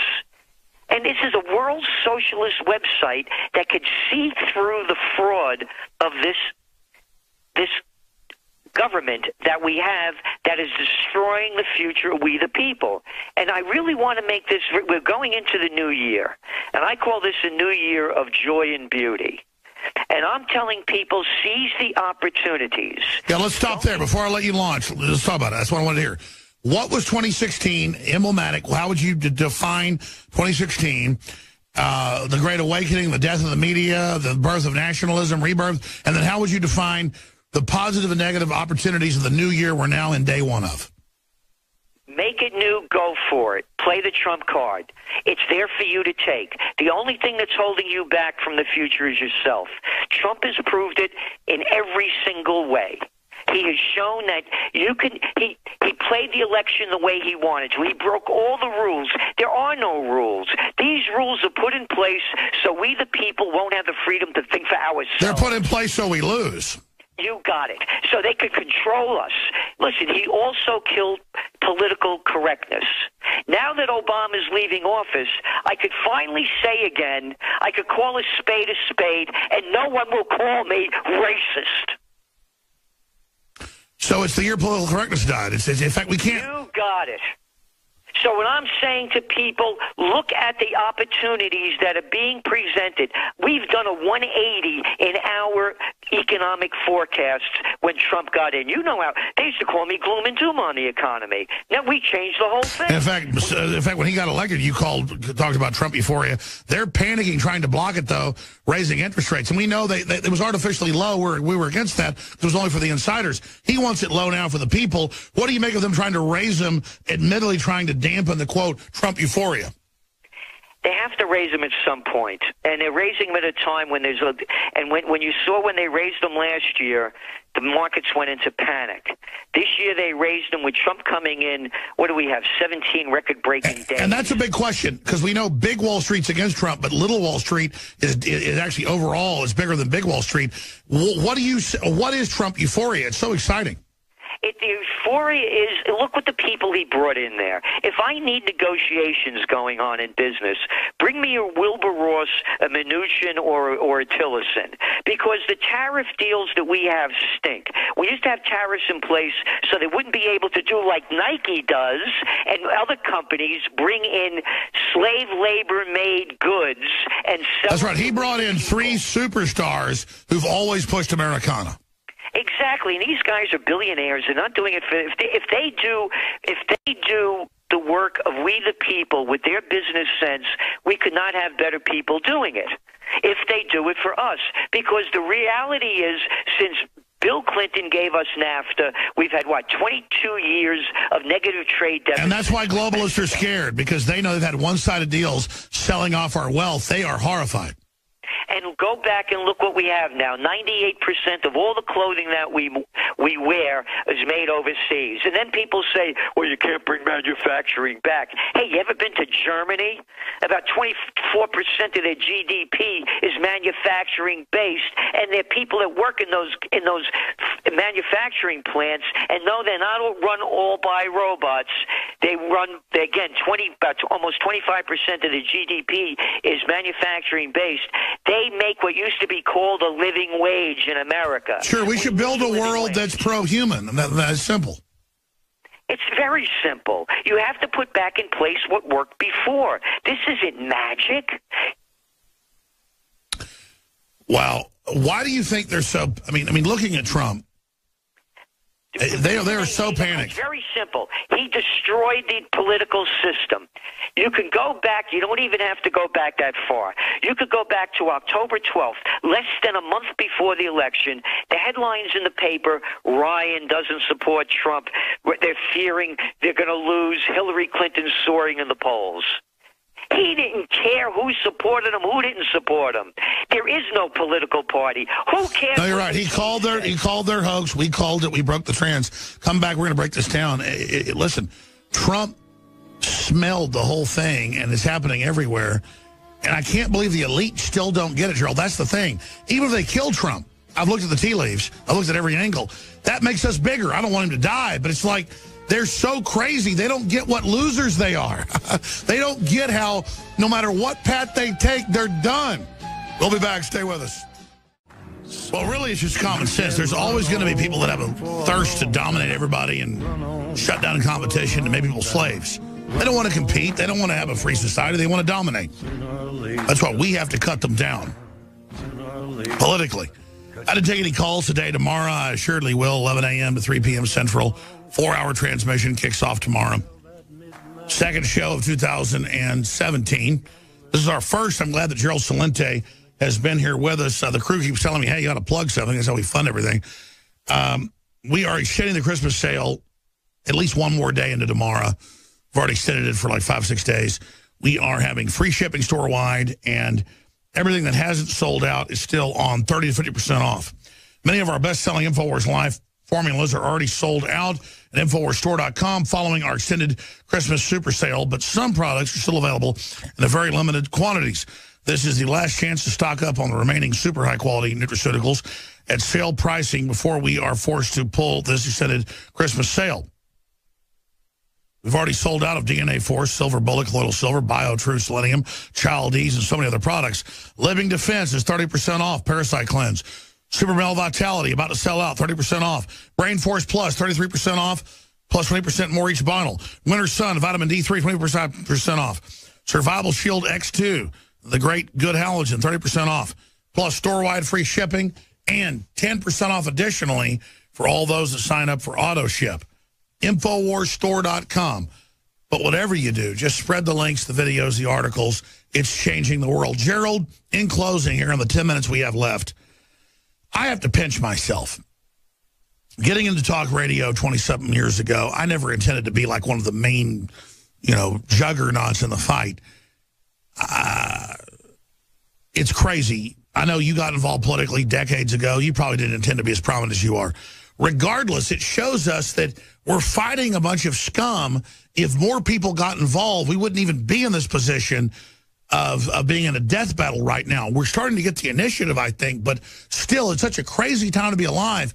And this is a World Socialist website that could see through the fraud of this government that we have that is destroying the future of we the people. And I really want to make this, we're going into the new year, and I call this a new year of joy and beauty. And I'm telling people, seize the opportunities. Yeah, let's stop there before I let you launch. Let's talk about it. That's what I wanted to hear. What was 2016 emblematic? How would you define 2016? The Great Awakening, the death of the media, the birth of nationalism, rebirth, and then how would you define the positive and negative opportunities of the new year we're now in day one of? Make it new, go for it. Play the Trump card. It's there for you to take. The only thing that's holding you back from the future is yourself. Trump has proved it in every single way. He has shown that you can. He played the election the way he wanted to. He broke all the rules. There are no rules. These rules are put in place so we the people won't have the freedom to think for ourselves. They're put in place so we lose. You got it. So they could control us. Listen, he also killed political correctness. Now that Obama's leaving office, I could finally say again, I could call a spade, and no one will call me racist. So it's the year political correctness died. It's, in fact, we can't... You got it. So what I'm saying to people, look at the opportunities that are being presented. We've done a 180 in our economic forecasts when Trump got in. You know how they used to call me gloom and doom on the economy. Now we changed the whole thing. In fact, when he got elected, you talked about Trump euphoria. They're panicking, trying to block it, though, raising interest rates. And we know it was artificially low. We were against that. It was only for the insiders. He wants it low now for the people. What do you make of them trying to raise them, admittedly trying to dampen the, quote, Trump euphoria? They have to raise them at some point, and they're raising them at a time when there's a. And when you saw when they raised them last year, the markets went into panic. This year they raised them with Trump coming in. What do we have? 17 record-breaking days. And that's a big question, because we know big Wall Street's against Trump, but little Wall Street is actually overall is bigger than big Wall Street. What is Trump euphoria? It's so exciting. The euphoria is, look what the people he brought in there. If I need negotiations going on in business, bring me a Wilbur Ross, a Mnuchin, or a Tillerson, because the tariff deals that we have stink. We used to have tariffs in place so they wouldn't be able to do like Nike does, and other companies bring in slave labor-made goods and sell. That's right. He brought in three superstars who've always pushed Americana. Exactly, and these guys are billionaires. They're not doing it for if they do the work of we the people with their business sense, we could not have better people doing it. If they do it for us, because the reality is, since Bill Clinton gave us NAFTA, we've had, 22 years of negative trade deficit. And that's why globalists are scared, because they know they've had one-sided deals selling off our wealth. They are horrified. And go back and look what we have now. 98% of all the clothing that we wear is made overseas. And then people say, well, you can't bring manufacturing back. Hey, you ever been to Germany? About 24% of their GDP is manufacturing-based, and there are people that work in those manufacturing plants, and no, they're not run all by robots. They run, again, almost 25% of the GDP is manufacturing-based. They make what used to be called a living wage in America. Sure, we should build a world that's pro-human. That's simple. It's very simple. You have to put back in place what worked before. This isn't magic. Wow. Why do you think they're so... I mean, looking at Trump, they are so panicked. It's very simple. He destroyed the political system. You can go back. You don't even have to go back that far. You could go back to October 12th, less than a month before the election. The headlines in the paper, Ryan doesn't support Trump. They're fearing they're going to lose. Hillary Clinton soaring in the polls. He didn't care who supported him, who didn't support him. There is no political party. Who cares? No, you're right. He called their hoax. We called it. We broke the trends. Come back. We're going to break this down. Listen, Trump smelled the whole thing, and it's happening everywhere. And I can't believe the elite still don't get it, Gerald. That's the thing. Even if they kill Trump, I've looked at the tea leaves. I've looked at every angle. That makes us bigger. I don't want him to die, but it's like... They're so crazy, they don't get what losers they are. They don't get how, no matter what path they take, they're done. We'll be back. Stay with us. Well, really, it's just common sense. There's always going to be people that have a thirst to dominate everybody and shut down competition and make people slaves. They don't want to compete. They don't want to have a free society. They want to dominate. That's why we have to cut them down politically. I didn't take any calls today. Tomorrow, I assuredly will, 11 a.m. to 3 p.m. Central. 4-hour transmission kicks off tomorrow. Second show of 2017. This is our first. I'm glad that Gerald Celente has been here with us. The crew keeps telling me, hey, you got to plug something. That's how we fund everything. We are extending the Christmas sale at least one more day into tomorrow. We've already extended it for like 5-6 days. We are having free shipping store-wide, and everything that hasn't sold out is still on 30 to 50% off. Many of our best-selling InfoWars Live formulas are already sold out at InfoWarsStore.com following our extended Christmas super sale, but some products are still available in a very limited quantities. This is the last chance to stock up on the remaining super high-quality nutraceuticals at sale pricing before we are forced to pull this extended Christmas sale. We've already sold out of DNA Force, Silver Bullet, Colloidal Silver, BioTrue, Selenium, Child-Ease, and so many other products. Living Defense is 30% off. Parasite Cleanse. Super Male Vitality, about to sell out, 30% off. Brain Force Plus, 33% off, plus 20% more each bottle. Winter Sun, Vitamin D3, 20% off. Survival Shield X2, the great good halogen, 30% off. Plus store-wide free shipping and 10% off additionally for all those that sign up for auto ship. InfoWarsStore.com. But whatever you do, just spread the links, the videos, the articles. It's changing the world. Gerald, in closing here in the 10 minutes we have left, I have to pinch myself. Getting into talk radio 20-something years ago, I never intended to be like one of the main, juggernauts in the fight. It's crazy. I know you got involved politically decades ago. You probably didn't intend to be as prominent as you are. Regardless, it shows us that we're fighting a bunch of scum. If more people got involved, we wouldn't even be in this position of being in a death battle right now. We're starting to get the initiative, I think, but still, it's such a crazy time to be alive.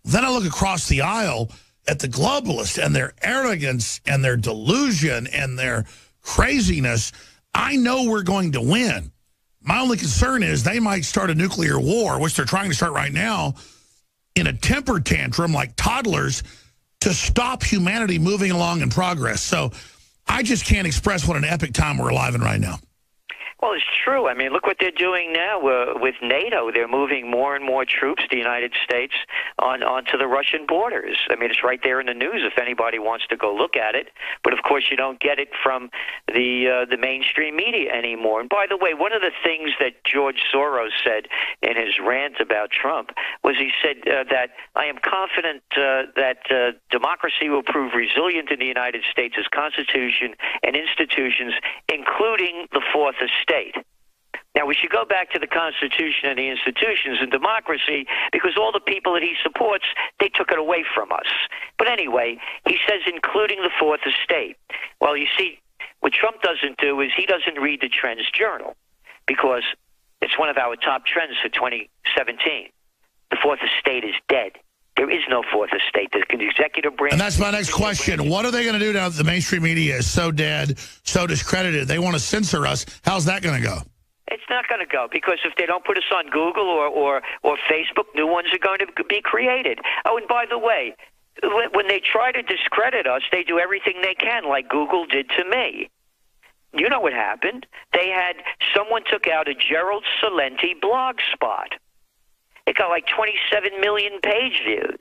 Then I look across the aisle at the globalists and their arrogance and their delusion and their craziness. I know we're going to win. My only concern is they might start a nuclear war, which they're trying to start right now, in a temper tantrum like toddlers to stop humanity moving along in progress. So I just can't express what an epic time we're alive in right now. Well, it's true. I mean, look what they're doing now with NATO. They're moving more and more troops, the United States, onto the Russian borders. I mean, it's right there in the news if anybody wants to go look at it. But, of course, you don't get it from the mainstream media anymore. And, by the way, one of the things that George Soros said in his rant about Trump was he said that I am confident that democracy will prove resilient in the United States' Constitution and institutions, including the Fourth Estate. Now, we should go back to the Constitution and the institutions and democracy because all the people that he supports, they took it away from us. But anyway, he says including the Fourth Estate. Well, you see, what Trump doesn't do is he doesn't read the Trends Journal because it's one of our top trends for 2017. The Fourth Estate is dead. There is no Fourth Estate. The executive branch. And that's my next question. What are they going to do now that the mainstream media is so dead, so discredited? They want to censor us. How's that going to go? It's not going to go because if they don't put us on Google or Facebook, new ones are going to be created. Oh, and by the way, when they try to discredit us, they do everything they can, like Google did to me. You know what happened? Someone took out a Gerald Celente blog spot. It got like 27 million page views.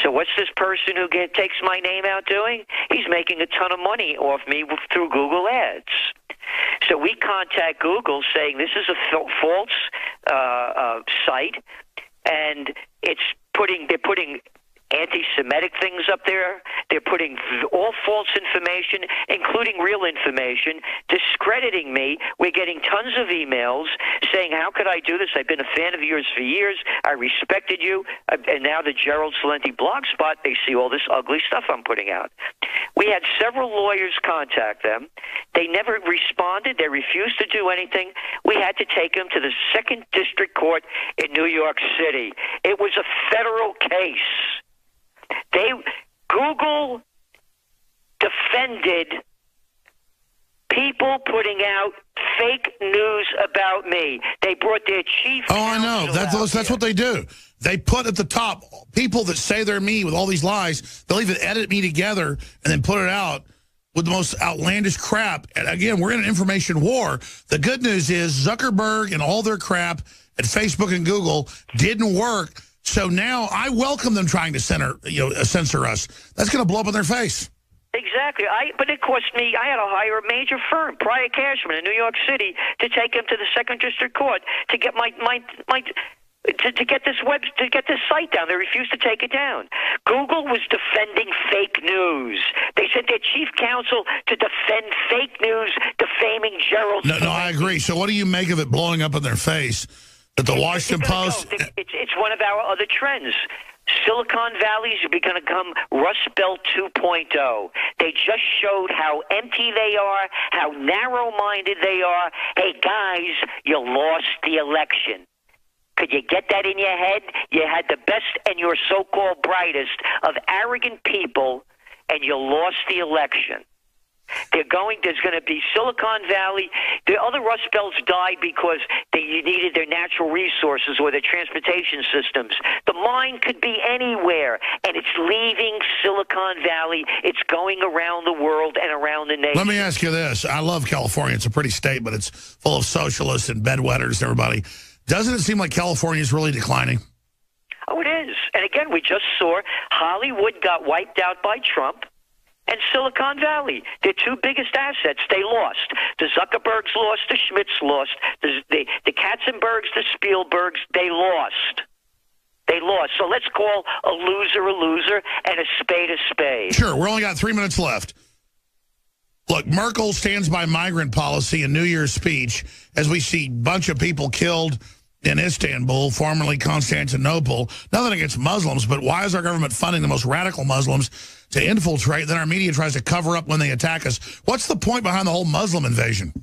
So what's this person who takes my name out doing? He's making a ton of money off me through Google Ads. So we contact Google saying this is a false site, and they're putting anti-Semitic things up there. They're putting all false information, including real information, discrediting me. We're getting tons of emails saying, how could I do this? I've been a fan of yours for years. I respected you. And now the Gerald Celente blog spot, they see all this ugly stuff I'm putting out. We had several lawyers contact them. They never responded. They refused to do anything. We had to take them to the 2nd District Court in New York City. It was a federal case. Google defended people putting out fake news about me. They brought their chief. Oh, I know. That's what they do. They put at the top people that say they're me with all these lies. They'll even edit me together and then put it out with the most outlandish crap. And again, we're in an information war. The good news is Zuckerberg and all their crap at Facebook and Google didn't work. So now I welcome them trying to censor us. That's going to blow up in their face. Exactly. But it cost me, I had to hire a major firm, Pryor Cashman in New York City, to take him to the 2nd District Court to get to get this site down. They refused to take it down. Google was defending fake news. They sent their chief counsel to defend fake news, defaming Gerald. No, I agree. So what do you make of it blowing up in their face? That the Washington Post... It's one of our other trends. Silicon Valley is going to become Rust Belt 2.0. They just showed how empty they are, how narrow-minded they are. Hey, guys, you lost the election. Could you get that in your head? You had the best and your so-called brightest of arrogant people, and you lost the election. There's going to be Silicon Valley. The other Rust Belts died because you needed their natural resources or their transportation systems. The mine could be anywhere, and it's leaving Silicon Valley. It's going around the world and around the nation. Let me ask you this. I love California. It's a pretty state, but it's full of socialists and bedwetters and everybody. Doesn't it seem like California is really declining? Oh, it is. And again, we just saw Hollywood got wiped out by Trump. And Silicon Valley, their two biggest assets, they lost. The Zuckerbergs lost, the Schmidts lost, the Katzenbergs, the Spielbergs, they lost. They lost. So let's call a loser and a spade. Sure, we're only got 3 minutes left. Look, Merkel stands by migrant policy in New Year's speech as we see a bunch of people killed in Istanbul, formerly Constantinople. Nothing against Muslims, but why is our government funding the most radical Muslims to infiltrate? Then our media tries to cover up when they attack us. What's the point behind the whole Muslim invasion?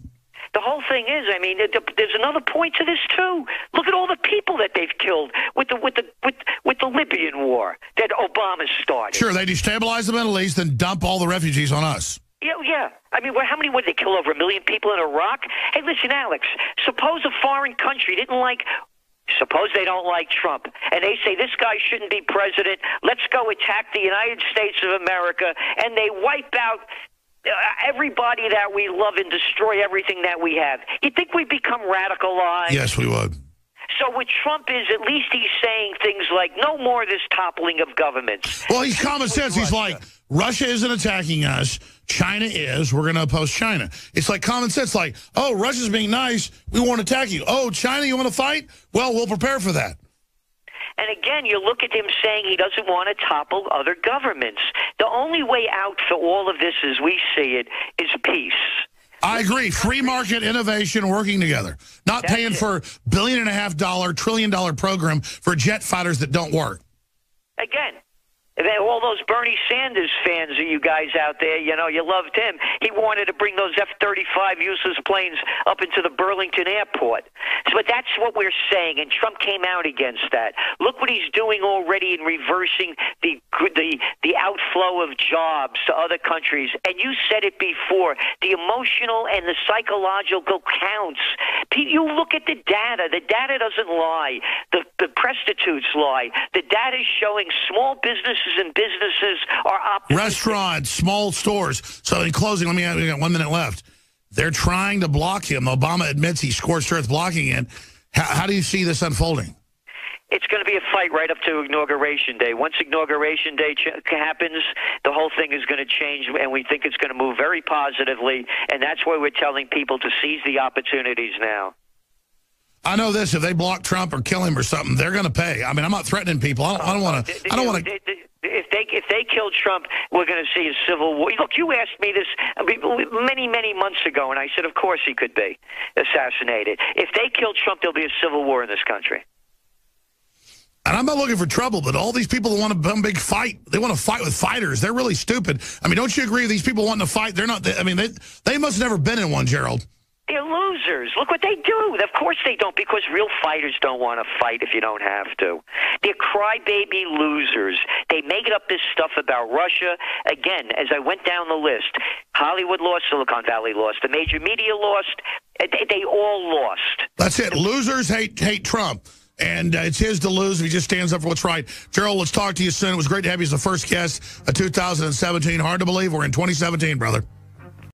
The whole thing is, I mean, there's another point to this too. Look at all the people that they've killed with the Libyan war that Obama started. Sure, they destabilize the Middle East and dump all the refugees on us. Yeah. I mean, how many would they kill? Over 1 million people in Iraq? Hey, listen, Alex, suppose a foreign country suppose they don't like Trump, and they say this guy shouldn't be president. Let's go attack the United States of America, and they wipe out everybody that we love and destroy everything that we have. You think we become radicalized? Yes, we would. So what Trump is, at least he's saying things like, no more of this toppling of governments. Well, he's common sense. He's like, Russia isn't attacking us. China is. We're going to oppose China. It's like common sense, like, oh, Russia's being nice. We won't attack you. Oh, China, you want to fight? Well, we'll prepare for that. And again, you look at him saying he doesn't want to topple other governments. The only way out for all of this, as we see it, is peace. I agree. Free market innovation working together. Not paying for $1.5 billion, trillion-dollar program for jet fighters that don't work. Again, all those Bernie Sanders fans of you guys out there, you know, you loved him. He wanted to bring those F-35 useless planes up into the Burlington airport. But that's what we're saying, and Trump came out against that. Look what he's doing already in reversing the outflow of jobs to other countries. And you said it before, the emotional and the psychological counts. You look at the data. The data doesn't lie. The prostitutes lie. The data is showing small businesses and businesses are optimistic. Restaurants, small stores. So in closing, we got 1 minute left. They're trying to block him. Obama admits he scorched earth blocking it. How do you see this unfolding? It's going to be a fight right up to Inauguration Day. Once Inauguration Day happens, the whole thing is going to change, and we think it's going to move very positively, and that's why we're telling people to seize the opportunities now. I know this: if they block Trump or kill him or something, they're going to pay. I mean, I'm not threatening people. I don't want to. If they kill Trump, we're going to see a civil war. Look, you asked me this many months ago, and I said, of course he could be assassinated. If they kill Trump, there'll be a civil war in this country. And I'm not looking for trouble, but all these people that want a big fight, they want to fight with fighters. They're really stupid. I mean, don't you agree with these people wanting to fight? They're not. I mean, they must have never been in one, Gerald. They're losers. Look what they do. Of course they don't, because real fighters don't want to fight if you don't have to. They're crybaby losers. They make up this stuff about Russia. Again, as I went down the list, Hollywood lost, Silicon Valley lost, the major media lost. They all lost. That's it. Losers hate Trump. And it's his to lose if he just stands up for what's right. Gerald, let's talk to you soon. It was great to have you as the first guest of 2017. Hard to believe we're in 2017, brother.